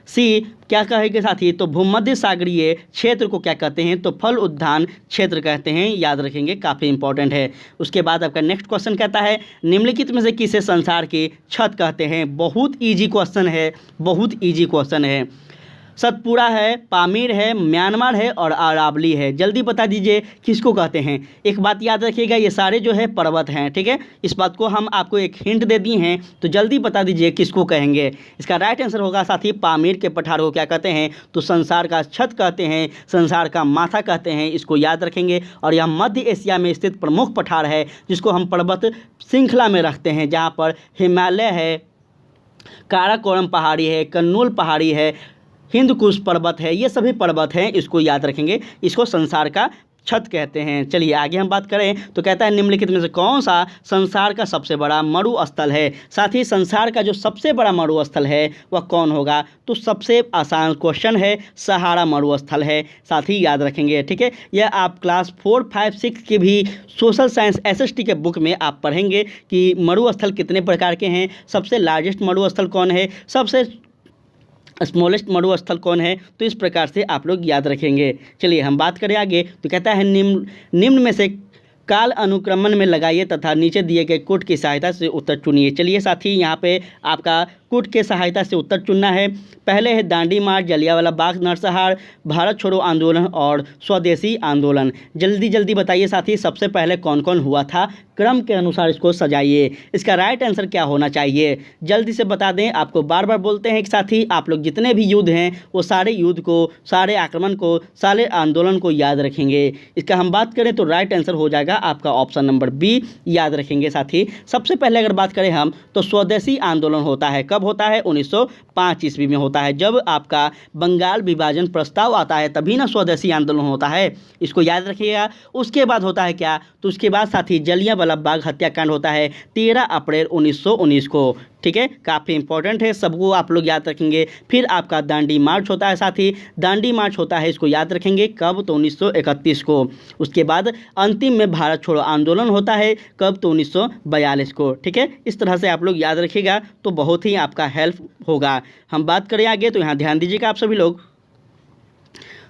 सी। क्या कहेंगे साथी, तो भूमध्य सागरीय क्षेत्र को क्या कहते हैं तो फल उद्यान क्षेत्र कहते हैं, याद रखेंगे। काफ़ी इंपॉर्टेंट है। उसके बाद आपका नेक्स्ट क्वेश्चन कहता है निम्नलिखित में से किसे संसार की छत कहते हैं। बहुत ईजी क्वेश्चन है, बहुत ईजी क्वेश्चन है। सतपुड़ा है, पामीर है, म्यांमार है और अरावली है। जल्दी बता दीजिए किसको कहते हैं। एक बात याद रखिएगा, ये सारे जो है पर्वत हैं, ठीक है। इस बात को हम आपको एक हिंट दे दिए हैं, तो जल्दी बता दीजिए किसको कहेंगे। इसका राइट आंसर होगा साथी पामीर के पठार को क्या कहते हैं, तो संसार का छत कहते हैं, संसार का माथा कहते हैं, इसको याद रखेंगे। और यह मध्य एशिया में स्थित प्रमुख पठार है जिसको हम पर्वत श्रृंखला में रखते हैं, जहाँ पर हिमालय है, काराकोरम पहाड़ी है, कन्नूल पहाड़ी है, हिंदकुश पर्वत है, ये सभी पर्वत हैं, इसको याद रखेंगे। इसको संसार का छत कहते हैं। चलिए आगे हम बात करें तो कहता है निम्नलिखित में से कौन सा संसार का सबसे बड़ा मरुस्थल है। साथ ही संसार का जो सबसे बड़ा मरुस्थल है वह कौन होगा, तो सबसे आसान क्वेश्चन है, सहारा मरुस्थल है। साथ ही याद रखेंगे, ठीक है। यह आप क्लास 4, 5, 6 के भी सोशल साइंस SST के बुक में आप पढ़ेंगे कि मरुस्थल कितने प्रकार के हैं, सबसे लार्जेस्ट मरुस्थल कौन है, सबसे स्मॉलेस्ट मरुस्थल कौन है, तो इस प्रकार से आप लोग याद रखेंगे। चलिए हम बात करें आगे तो कहता है निम्न में से काल अनुक्रमण में लगाइए तथा नीचे दिए गए कोड की सहायता से उत्तर चुनिए। चलिए साथी यहाँ पे आपका कोड के सहायता से उत्तर चुनना है। पहले है दांडी मार्च, जलियांवाला बाग नरसंहार, भारत छोड़ो आंदोलन और स्वदेशी आंदोलन। जल्दी जल्दी बताइए साथी सबसे पहले कौन कौन हुआ था, क्रम के अनुसार इसको सजाइए। इसका राइट आंसर क्या होना चाहिए, जल्दी से बता दें। आपको बार बार बोलते हैं कि साथी आप लोग जितने भी युद्ध हैं वो सारे युद्ध को, सारे आक्रमण को, सारे आंदोलन को याद रखेंगे। इसका हम बात करें तो राइट आंसर हो जाएगा आपका ऑप्शन नंबर बी, याद रखेंगे साथी। सबसे पहले अगर बात करें हम तो स्वदेशी आंदोलन होता है, कब होता है, 1905 ईस्वी में होता है। जब आपका बंगाल विभाजन प्रस्ताव आता है तभी ना स्वदेशी आंदोलन होता है, इसको याद रखिएगा। उसके बाद होता है क्या, तो उसके बाद साथी जलियांवाला बाग हत्याकांड होता है 13 अप्रैल 1919 को, ठीक है। काफ़ी इंपॉर्टेंट है, सबको आप लोग याद रखेंगे। फिर आपका दांडी मार्च होता है साथी, दांडी मार्च होता है, इसको याद रखेंगे कब, तो 1931 को। उसके बाद अंतिम में भारत छोड़ो आंदोलन होता है कब, तो 1942 को, ठीक है। इस तरह से आप लोग याद रखिएगा तो बहुत ही आपका हेल्प होगा। हम बात करें आगे तो यहाँ ध्यान दीजिएगा आप सभी लोग,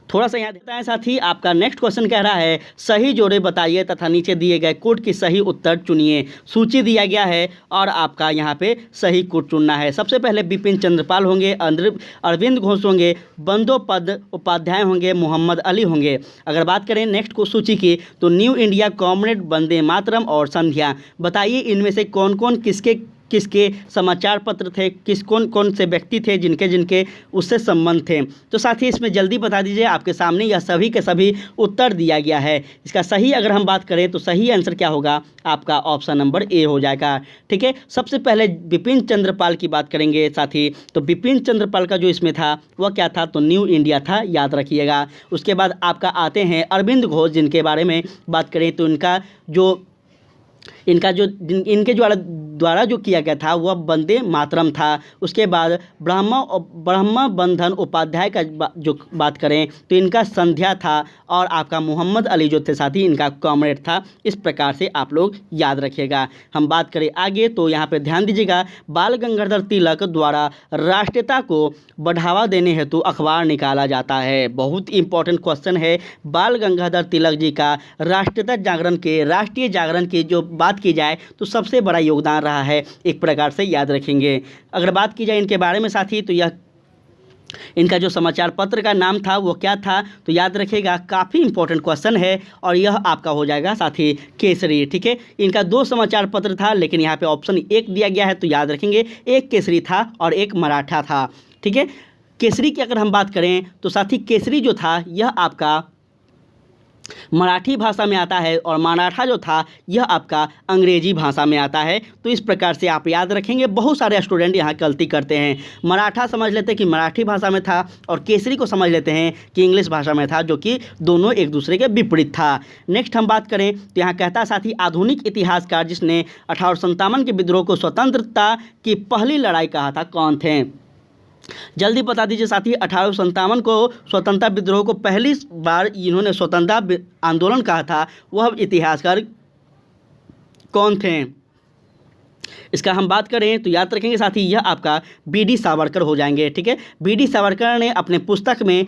थोड़ा सा यहाँ देता है साथी। आपका नेक्स्ट क्वेश्चन कह रहा है सही जोड़े बताइए तथा नीचे दिए गए कोड की सही उत्तर चुनिए। सूची दिया गया है और आपका यहाँ पे सही कोड चुनना है। सबसे पहले बिपिन चंद्रपाल होंगे, अरविंद घोष होंगे, बंदोपाध्याय होंगे, मोहम्मद अली होंगे। अगर बात करें नेक्स्ट को सूची की तो new India, comrade, Vande Mataram और संध्या। बताइए इनमें से कौन कौन किसके किसके समाचार पत्र थे, कौन कौन से व्यक्ति थे जिनके जिनके उससे संबंध थे। तो साथ ही इसमें जल्दी बता दीजिए, आपके सामने यह सभी के सभी उत्तर दिया गया है। इसका सही अगर हम बात करें तो सही आंसर क्या होगा, आपका ऑप्शन नंबर ए हो जाएगा, ठीक है। सबसे पहले बिपिन चंद्रपाल की बात करेंगे साथी, तो बिपिन चंद्रपाल का जो इसमें था वह क्या था, तो न्यू इंडिया था, याद रखिएगा। उसके बाद आपका आते हैं अरविंद घोष, जिनके बारे में बात करें तो इनके द्वारा जो किया गया था वह वंदे मातरम था। उसके बाद ब्रह्मा बंधन उपाध्याय का जो बात करें तो इनका संध्या था, और आपका मोहम्मद अली जो थे साथी इनका कॉमरेड था। इस प्रकार से आप लोग याद रखिएगा। हम बात करें आगे तो यहाँ पे ध्यान दीजिएगा, बाल गंगाधर तिलक द्वारा राष्ट्रीयता को बढ़ावा देने हेतु अखबार निकाला जाता है। बहुत इंपॉर्टेंट क्वेश्चन है, बाल गंगाधर तिलक जी का राष्ट्रीय जागरण की जो बात की जाए तो सबसे बड़ा योगदान रहा है, एक प्रकार से याद रखेंगे। अगर बात की जाए इनके बारे में साथी तो यह इनका जो समाचार पत्र का नाम था वो क्या था, तो याद रखिएगा, काफ़ी इंपॉर्टेंट क्वेश्चन है और यह आपका हो जाएगा साथी केसरी, ठीक है। इनका 2 समाचार पत्र था लेकिन यहाँ पे ऑप्शन 1 दिया गया है, तो याद रखेंगे एक केसरी था और एक मराठा था, ठीक है। केसरी की अगर हम बात करें तो साथी केसरी जो था यह आपका मराठी भाषा में आता है और मराठा जो था यह आपका अंग्रेजी भाषा में आता है। तो इस प्रकार से आप याद रखेंगे। बहुत सारे स्टूडेंट यहाँ गलती करते हैं, मराठा समझ लेते हैं कि मराठी भाषा में था और केसरी को समझ लेते हैं कि इंग्लिश भाषा में था, जो कि दोनों एक दूसरे के विपरीत था। नेक्स्ट हम बात करें तो यहाँ कहता है साथी आधुनिक इतिहासकार जिसने 1857 के विद्रोह को स्वतंत्रता की पहली लड़ाई कहा था, कौन थे। जल्दी बता दीजिए साथी, 1857 को स्वतंत्रता विद्रोह को पहली बार इन्होंने स्वतंत्रता आंदोलन कहा था, वह इतिहासकार कौन थे। इसका हम बात करें तो याद रखेंगे साथी यह आपका BD सावरकर हो जाएंगे, ठीक है। BD सावरकर ने अपने पुस्तक में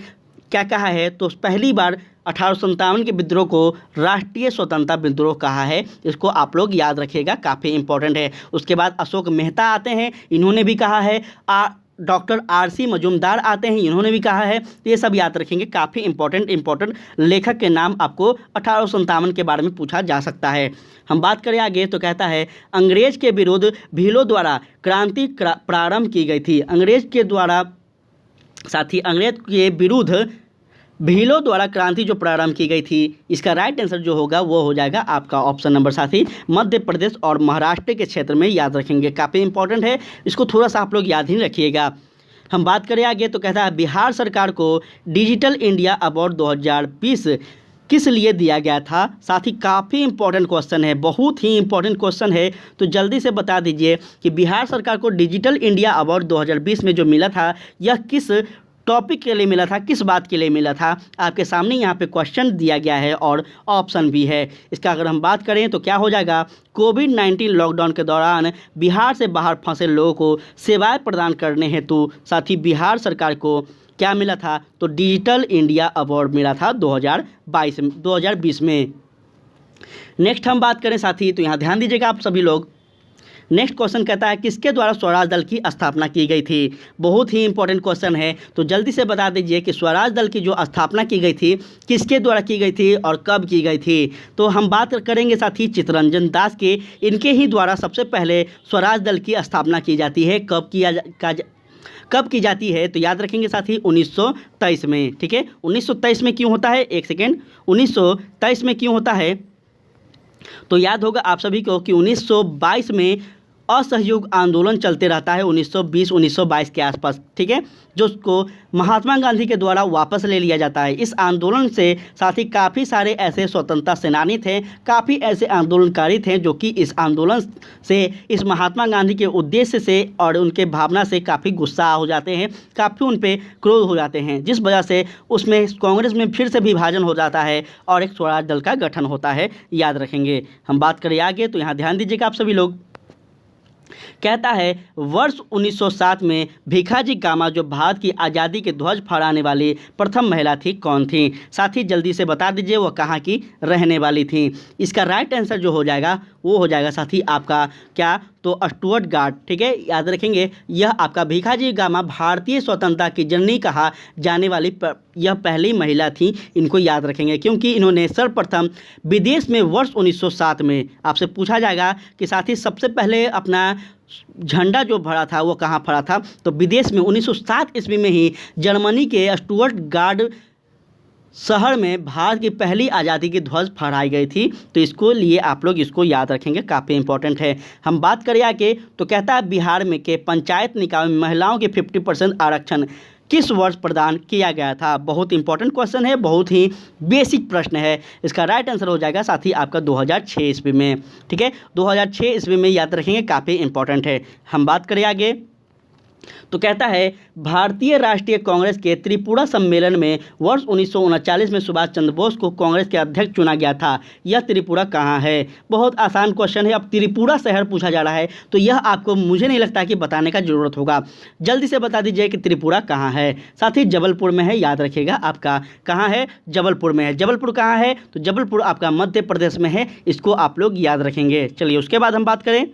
क्या कहा है, तो पहली बार 1857 के विद्रोह को राष्ट्रीय स्वतंत्रता विद्रोह कहा है। इसको आप लोग याद रखिएगा, काफ़ी इंपॉर्टेंट है। उसके बाद अशोक मेहता आते हैं, इन्होंने भी कहा है डॉक्टर RC मजूमदार आते हैं, इन्होंने भी कहा है। तो ये सब याद रखेंगे, काफ़ी इंपॉर्टेंट लेखक के नाम आपको 1857 के बारे में पूछा जा सकता है। हम बात करें आगे तो कहता है अंग्रेज के विरुद्ध भीलों द्वारा क्रांति प्रारंभ की गई थी। अंग्रेज के विरुद्ध भीलों द्वारा क्रांति जो प्रारंभ की गई थी, इसका राइट आंसर जो होगा वो हो जाएगा आपका ऑप्शन नंबर साथी मध्य प्रदेश और महाराष्ट्र के क्षेत्र में। याद रखेंगे, काफ़ी इंपॉर्टेंट है, इसको थोड़ा सा आप लोग याद ही रखिएगा। हम बात करें आगे तो कहता है बिहार सरकार को डिजिटल इंडिया अवार्ड 2020 किस लिए दिया गया था। साथ ही काफ़ी इंपॉर्टेंट क्वेश्चन है, बहुत ही इंपॉर्टेंट क्वेश्चन है, तो जल्दी से बता दीजिए कि बिहार सरकार को डिजिटल इंडिया अवार्ड 2020 में जो मिला था यह किस टॉपिक के लिए मिला था, किस बात के लिए मिला था। आपके सामने यहाँ पे क्वेश्चन दिया गया है और ऑप्शन भी है। इसका अगर हम बात करें तो क्या हो जाएगा, कोविड-19 लॉकडाउन के दौरान बिहार से बाहर फंसे लोगों को सेवाएं प्रदान करने हेतु साथ ही बिहार सरकार को क्या मिला था, तो डिजिटल इंडिया अवार्ड मिला था 2020 में। नेक्स्ट हम बात करें साथी, तो यहाँ ध्यान दीजिएगा आप सभी लोग। नेक्स्ट क्वेश्चन कहता है किसके द्वारा स्वराज दल की स्थापना की गई थी। बहुत ही इंपॉर्टेंट क्वेश्चन है, तो जल्दी से बता दीजिए कि स्वराज दल की जो स्थापना की गई थी किसके द्वारा की गई थी और कब की गई थी। तो हम बात करेंगे साथी चित्तरंजन दास के, इनके ही द्वारा सबसे पहले स्वराज दल की स्थापना की जाती है। कब की जाती है, तो याद रखेंगे साथी 1923 में। ठीक है, 1923 में क्यों होता है, एक सेकेंड, 1923 में क्यों होता है, तो याद होगा आप सभी को कि 1922 में असहयोग आंदोलन चलते रहता है 1920-1922 के आसपास। ठीक है, जो उसको महात्मा गांधी के द्वारा वापस ले लिया जाता है। इस आंदोलन से साथ ही काफ़ी सारे ऐसे स्वतंत्रता सेनानी थे, काफ़ी ऐसे आंदोलनकारी थे जो कि इस आंदोलन से, इस महात्मा गांधी के उद्देश्य से और उनके भावना से काफ़ी गुस्सा हो जाते हैं, काफ़ी उन पर क्रोध हो जाते हैं, जिस वजह से उसमें कांग्रेस में फिर से विभाजन हो जाता है और एक स्वराज दल का गठन होता है। याद रखेंगे। हम बात करें आगे तो यहाँ ध्यान दीजिएगा आप सभी लोग। कहता है वर्ष 1907 में भीखाजी कामा जो भारत की आज़ादी के ध्वज फहराने वाली प्रथम महिला थी, कौन थी। साथ ही जल्दी से बता दीजिए वह कहाँ की रहने वाली थी। इसका राइट आंसर जो हो जाएगा वो हो जाएगा साथी आपका क्या, तो स्टुअर्ट गार्ड। ठीक है, याद रखेंगे यह आपका भीखाजी कामा भारतीय स्वतंत्रता की जननी कहा जाने वाली यह पहली महिला थी। इनको याद रखेंगे क्योंकि इन्होंने सर्वप्रथम विदेश में वर्ष 1907 में, आपसे पूछा जाएगा कि साथी सबसे पहले अपना झंडा जो भरा था वो कहाँ फहरा था, तो विदेश में 1907 ईस्वी में ही जर्मनी के स्टुअर्ट गार्ड शहर में भारत की पहली आज़ादी की ध्वज फहराई गई थी। तो इसको लिए आप लोग इसको याद रखेंगे, काफ़ी इंपॉर्टेंट है। हम बात करें आगे तो कहता है बिहार में के पंचायत निकाय में महिलाओं के 50% आरक्षण किस वर्ष प्रदान किया गया था। बहुत इंपॉर्टेंट क्वेश्चन है, बहुत ही बेसिक प्रश्न है। इसका राइट आंसर हो जाएगा साथी आपका 2006 ईस्वी में। ठीक है, 2006 ईस्वी में याद रखेंगे, काफ़ी इंपॉर्टेंट है। हम बात करें आगे तो कहता है भारतीय राष्ट्रीय कांग्रेस के त्रिपुरा सम्मेलन में वर्ष 1939 में सुभाष चंद्र बोस को कांग्रेस के अध्यक्ष चुना गया था। यह त्रिपुरा कहाँ है। बहुत आसान क्वेश्चन है। अब त्रिपुरा शहर पूछा जा रहा है तो यह आपको, मुझे नहीं लगता कि बताने का जरूरत होगा। जल्दी से बता दीजिए कि त्रिपुरा कहाँ है। साथ ही जबलपुर में है, याद रखिएगा आपका कहाँ है, जबलपुर में है। जबलपुर कहाँ है, तो जबलपुर आपका मध्य प्रदेश में है। इसको आप लोग याद रखेंगे। चलिए उसके बाद हम बात करें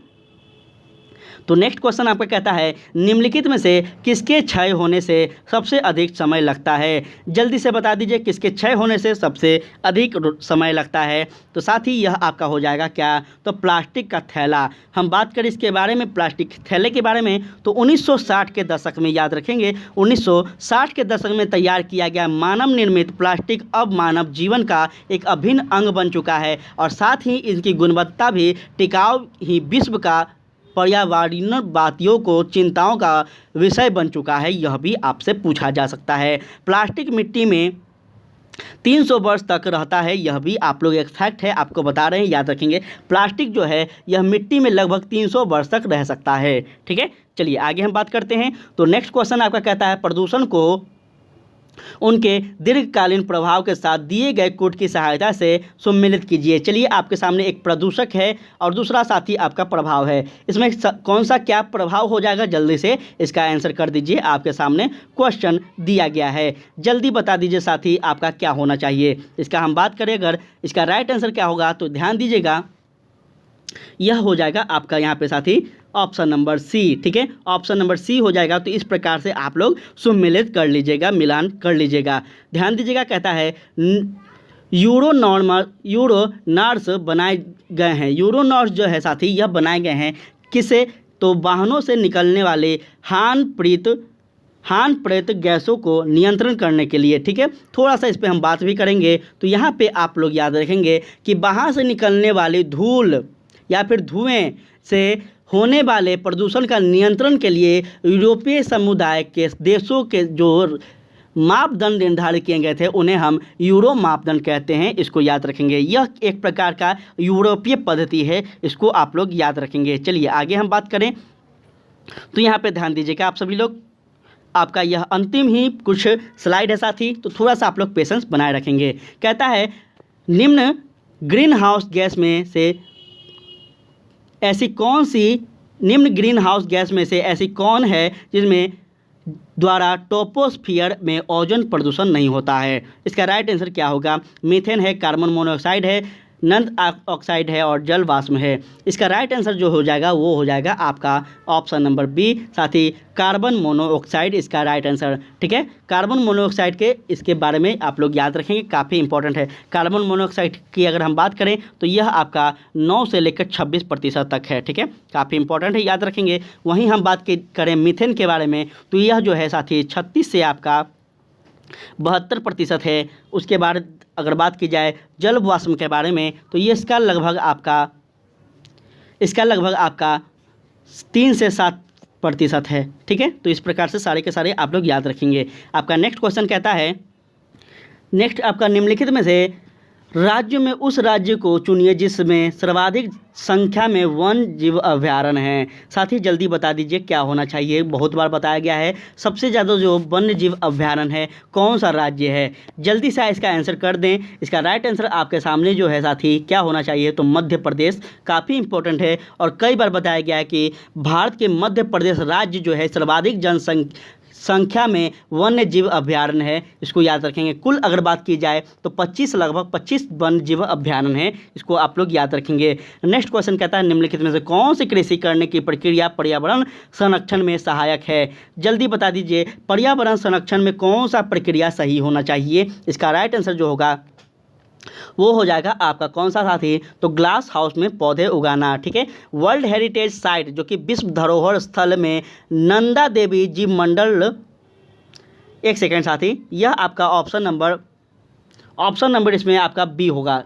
तो नेक्स्ट क्वेश्चन आपका कहता है निम्नलिखित में से किसके क्षय होने से सबसे अधिक समय लगता है। जल्दी से बता दीजिए किसके क्षय होने से सबसे अधिक समय लगता है। तो साथ ही यह आपका हो जाएगा क्या, तो प्लास्टिक का थैला। हम बात करें इसके बारे में, प्लास्टिक थैले के बारे में, तो 1960 के दशक में, याद रखेंगे 1960 के दशक में तैयार किया गया मानव निर्मित प्लास्टिक अब मानव जीवन का एक अभिन्न अंग बन चुका है और साथ ही इनकी गुणवत्ता भी टिकाऊ ही विश्व का पर्यावरणवादियों को चिंताओं का विषय बन चुका है। यह भी आपसे पूछा जा सकता है। प्लास्टिक मिट्टी में 300 वर्ष तक रहता है। यह भी आप लोग एक फैक्ट है, आपको बता रहे हैं, याद रखेंगे। प्लास्टिक जो है यह मिट्टी में लगभग 300 वर्ष तक रह सकता है। ठीक है, चलिए आगे हम बात करते हैं। तो नेक्स्ट क्वेश्चन आपका कहता है प्रदूषण को उनके दीर्घकालीन प्रभाव के साथ दिए गए कोड की सहायता से सम्मिलित कीजिए। चलिए आपके सामने एक प्रदूषक है और दूसरा साथी आपका प्रभाव है। इसमें कौन सा क्या प्रभाव हो जाएगा, जल्दी से इसका आंसर कर दीजिए। आपके सामने क्वेश्चन दिया गया है, जल्दी बता दीजिए साथी आपका क्या होना चाहिए। इसका हम बात करें अगर इसका राइट आंसर क्या होगा तो ध्यान दीजिएगा यह हो जाएगा आपका यहाँ पे साथी ऑप्शन नंबर सी। ठीक है, ऑप्शन नंबर सी हो जाएगा। तो इस प्रकार से आप लोग सुमिलित कर लीजिएगा, मिलान कर लीजिएगा। ध्यान दीजिएगा, कहता है यूरोनॉर्ड्स बनाए गए हैं। यूरोनॉर्ड्स जो है साथी यह बनाए गए हैं किसे, तो वाहनों से निकलने वाले हान प्रेरित गैसों को नियंत्रण करने के लिए। ठीक है, थोड़ा सा इस पर हम बात भी करेंगे। तो यहाँ पे आप लोग याद रखेंगे कि वहाँ से निकलने वाली धूल या फिर धुएं से होने वाले प्रदूषण का नियंत्रण के लिए यूरोपीय समुदाय के देशों के जो मापदंड निर्धारित किए गए थे उन्हें हम यूरो मापदंड कहते हैं। इसको याद रखेंगे, यह एक प्रकार का यूरोपीय पद्धति है, इसको आप लोग याद रखेंगे। चलिए आगे हम बात करें। तो यहाँ पे ध्यान दीजिएगा आप सभी लोग, आपका यह अंतिम ही कुछ स्लाइड है साथी, तो थोड़ा सा आप लोग पेशेंस बनाए रखेंगे। कहता है निम्न ग्रीन हाउस गैस में से ऐसी कौन है जिसमें द्वारा टोपोस्फियर में ओजोन प्रदूषण नहीं होता है। इसका राइट आंसर क्या होगा, मीथेन है, कार्बन मोनोऑक्साइड है, नंद ऑक्साइड है और जल वाष्प है। इसका राइट आंसर जो हो जाएगा वो हो जाएगा आपका ऑप्शन नंबर बी, साथ ही कार्बन मोनोऑक्साइड इसका राइट आंसर। ठीक है, कार्बन मोनोऑक्साइड के इसके बारे में आप लोग याद रखेंगे, काफ़ी इंपॉर्टेंट है। कार्बन मोनोऑक्साइड की अगर हम बात करें तो यह आपका 9 से लेकर 26% तक है। ठीक है, काफ़ी इंपॉर्टेंट है, याद रखेंगे। वहीं हम बात करें मीथेन के बारे में, तो यह जो है साथी 36 से आपका 72% है। उसके बाद अगर बात की जाए जल वाष्प के बारे में, तो ये इसका लगभग आपका 3 से 7% है। ठीक है, तो इस प्रकार से सारे के सारे आप लोग याद रखेंगे। आपका नेक्स्ट क्वेश्चन कहता है, नेक्स्ट आपका निम्नलिखित में से राज्य में उस राज्य को चुनिए जिसमें सर्वाधिक संख्या में वन जीव अभयारण्य हैं। साथ ही जल्दी बता दीजिए क्या होना चाहिए, बहुत बार बताया गया है सबसे ज़्यादा जो वन्य जीव अभयारण्य है कौन सा राज्य है। जल्दी से इसका आंसर कर दें। इसका राइट आंसर आपके सामने जो है साथी क्या होना चाहिए, तो मध्य प्रदेश। काफ़ी इंपॉर्टेंट है और कई बार बताया गया है कि भारत के मध्य प्रदेश राज्य जो है सर्वाधिक संख्या में वन्य जीव अभयारण्य है, इसको याद रखेंगे। कुल अगर बात की जाए तो लगभग 25 वन्य जीव अभयारण्य है, इसको आप लोग याद रखेंगे। नेक्स्ट क्वेश्चन कहता है निम्नलिखित में से कौन सी कृषि करने की प्रक्रिया पर्यावरण संरक्षण में सहायक है। जल्दी बता दीजिए पर्यावरण संरक्षण में कौन सा प्रक्रिया सही होना चाहिए। इसका राइट आंसर जो होगा वो हो जाएगा आपका कौन सा साथी, तो ग्लास हाउस में पौधे उगाना। ठीक है, वर्ल्ड हेरिटेज साइट जो कि विश्व धरोहर स्थल में नंदा देवी जीव मंडल, एक सेकेंड साथी, यह आपका ऑप्शन नंबर इसमें आपका बी होगा।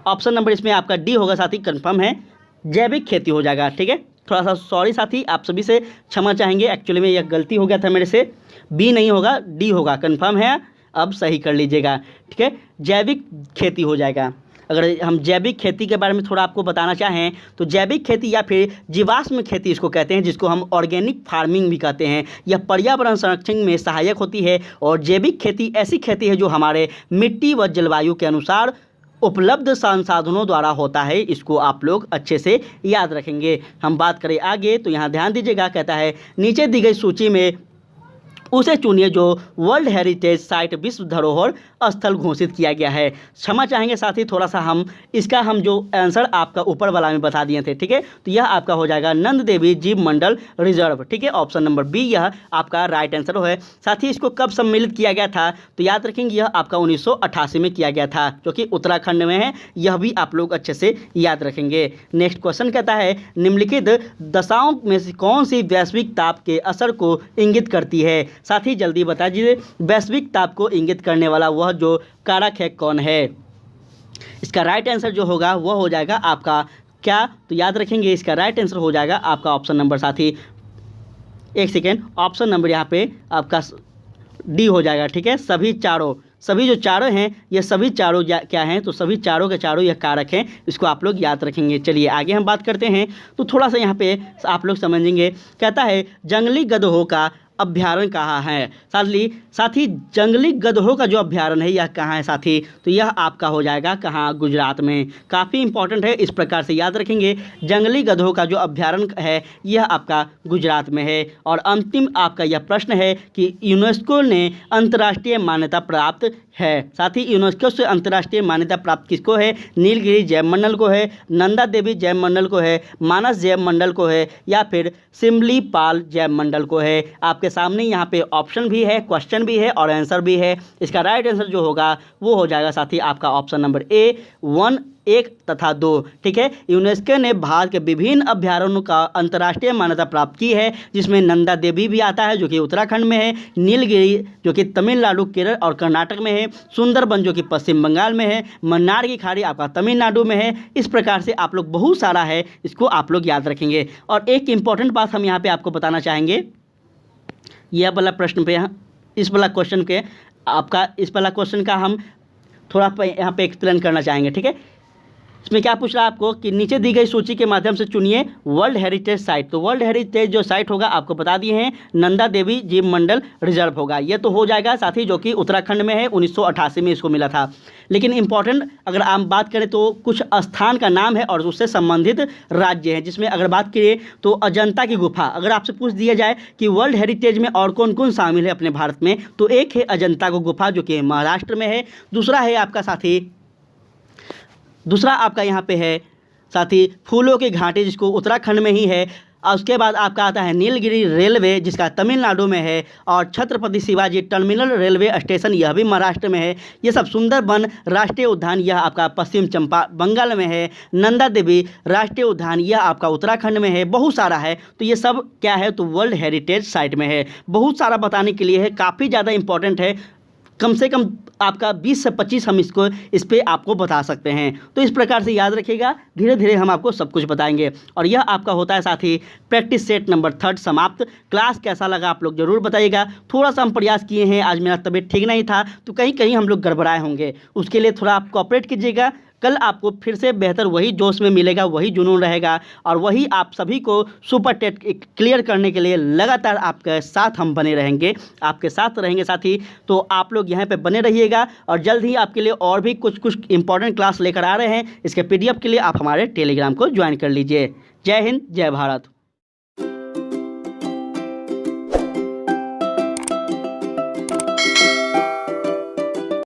ऑप्शन नंबर इसमें आपका डी होगा साथी, कंफर्म है, जैविक खेती हो जाएगा। ठीक है, थोड़ा सा सॉरी साथी, आप सभी से क्षमा चाहेंगे, एक्चुअली में यह गलती हो गया था मेरे से, बी नहीं होगा डी होगा, कंफर्म है, अब सही कर लीजिएगा। ठीक है, जैविक खेती हो जाएगा। अगर हम जैविक खेती के बारे में थोड़ा आपको बताना चाहें तो जैविक खेती या फिर जीवाश्म खेती इसको कहते हैं, जिसको हम ऑर्गेनिक फार्मिंग भी कहते हैं। यह पर्यावरण संरक्षण में सहायक होती है और जैविक खेती ऐसी खेती है जो हमारे मिट्टी व जलवायु के अनुसार उपलब्ध संसाधनों द्वारा होता है। इसको आप लोग अच्छे से याद रखेंगे। हम बात करें आगे तो यहाँ ध्यान दीजिएगा, कहता है नीचे दी गई सूची में उसे चुनिए जो वर्ल्ड हेरिटेज साइट विश्व धरोहर स्थल घोषित किया गया है। क्षमा चाहेंगे साथी, थोड़ा सा हम जो आंसर आपका ऊपर वाला में बता दिए थे। ठीक है, तो यह आपका हो जाएगा नंद देवी जीव मंडल रिजर्व। ठीक है, ऑप्शन नंबर बी यह आपका राइट आंसर है। साथ ही इसको कब सम्मिलित किया गया था, तो याद रखेंगे यह आपका 1988 में किया गया था, जो कि उत्तराखंड में है। यह भी आप लोग अच्छे से याद रखेंगे। नेक्स्ट क्वेश्चन कहता है निम्नलिखित दशाओं में से कौन सी वैश्विक ताप के असर को इंगित करती है। साथ ही जल्दी बता दीजिए वैश्विक ताप को इंगित करने वाला वह जो कारक है कौन है। इसका राइट आंसर जो होगा वह हो जाएगा आपका क्या, तो याद रखेंगे इसका राइट आंसर हो जाएगा आपका ऑप्शन नंबर साथी, एक सेकेंड, ऑप्शन नंबर यहाँ पे आपका डी हो जाएगा। ठीक है, सभी जो चारों हैं ये सभी चारों क्या हैं, तो सभी चारों के चारों यह कारक हैं, इसको आप लोग याद रखेंगे। चलिए आगे हम बात करते हैं तो थोड़ा सा यहाँ पे आप लोग समझेंगे। कहता है जंगली गधों का अभ्यारण्य कहाँ है? साथ ही जंगली गधों का जो अभ्यारण्य है यह कहाँ है साथी? तो यह आपका हो जाएगा कहाँ? गुजरात में। काफ़ी इंपॉर्टेंट है, इस प्रकार से याद रखेंगे। जंगली गधों का जो अभ्यारण्य है यह आपका गुजरात में है। और अंतिम आपका यह प्रश्न है कि यूनेस्को ने अंतर्राष्ट्रीय मान्यता प्राप्त है। साथ ही यूनेस्को से अंतर्राष्ट्रीय मान्यता प्राप्त किसको है? नीलगिरी जैव मंडल को है, नंदा देवी जैव मंडल को है, मानस जैव मंडल को है, या फिर सिमलीपाल जैव मंडल को है। आपके सामने यहाँ पे ऑप्शन भी है, क्वेश्चन भी है और आंसर भी है। इसका राइट आंसर जो होगा वो हो जाएगा साथी आपका ऑप्शन नंबर ए 1, 1 तथा 2। ठीक है, यूनेस्को ने भारत के विभिन्न अभ्यारण्यों का अंतर्राष्ट्रीय मान्यता प्राप्त की है, जिसमें नंदा देवी भी आता है जो कि उत्तराखंड में है, नीलगिरी जो कि तमिलनाडु, केरल और कर्नाटक में है, सुंदरबन जो कि पश्चिम बंगाल में है, मन्नार की खाड़ी आपका तमिलनाडु में है। इस प्रकार से आप लोग बहुत सारा है, इसको आप लोग याद रखेंगे। और एक इंपॉर्टेंट बात हम यहाँ पे आपको बताना चाहेंगे, यह वाला प्रश्न पे, इस वाला क्वेश्चन के आपका, इस वाला क्वेश्चन का हम थोड़ा यहाँ पे एक्सप्लेन करना चाहेंगे। ठीक है, इसमें क्या पूछ रहा है आपको कि नीचे दी गई सूची के माध्यम से चुनिए वर्ल्ड हेरिटेज साइट। तो वर्ल्ड हेरिटेज जो साइट होगा आपको बता दिए हैं, नंदा देवी जीव मंडल रिजर्व होगा, ये तो हो जाएगा साथी, जो कि उत्तराखंड में है। 1988 में इसको मिला था। लेकिन इंपॉर्टेंट अगर आप बात करें तो कुछ स्थान का नाम है और उससे संबंधित राज्य हैं, जिसमें अगर बात करें तो अजंता की गुफा, अगर आपसे पूछ दिया जाए कि वर्ल्ड हेरिटेज में और कौन कौन शामिल है अपने भारत में, तो एक है अजंता की गुफा जो कि महाराष्ट्र में है। दूसरा है आपका साथी, दूसरा आपका यहाँ पे है साथी फूलों के घाटी, जिसको उत्तराखंड में ही है। और उसके बाद आपका आता है नीलगिरी रेलवे, जिसका तमिलनाडु में है। और Chhatrapati Shivaji terminal railway station, यह भी महाराष्ट्र में है। ये सब सुंदरबन राष्ट्रीय उद्यान, यह आपका पश्चिम चंपा बंगाल में है। नंदा देवी राष्ट्रीय उद्यान, यह आपका उत्तराखंड में है। बहुत सारा है, तो ये सब क्या है, तो वर्ल्ड हेरिटेज साइट में है। बहुत सारा बताने के लिए है, काफ़ी ज़्यादा इंपॉर्टेंट है। कम से कम आपका 20 से 25 हम इसको इस पर आपको बता सकते हैं। तो इस प्रकार से याद रखिएगा, धीरे धीरे हम आपको सब कुछ बताएंगे। और यह आपका होता है साथी प्रैक्टिस सेट नंबर 3 समाप्त। क्लास कैसा लगा आप लोग ज़रूर बताइएगा। थोड़ा सा हम प्रयास किए हैं, आज मेरा तबीयत ठीक नहीं था तो कहीं कहीं हम लोग गड़बड़ाए होंगे, उसके लिए थोड़ा आप कोऑपरेट कीजिएगा। कल आपको फिर से बेहतर वही जोश में मिलेगा, वही जुनून रहेगा और वही आप सभी को सुपर टेट क्लियर करने के लिए लगातार आपके साथ हम बने रहेंगे, आपके साथ रहेंगे साथी। तो आप लोग यहाँ पे बने रहिएगा और जल्द ही आपके लिए और भी कुछ इंपॉर्टेंट क्लास लेकर आ रहे हैं। इसके PDF के लिए आप हमारे टेलीग्राम को ज्वाइन कर लीजिए। जय हिंद, जय भारत।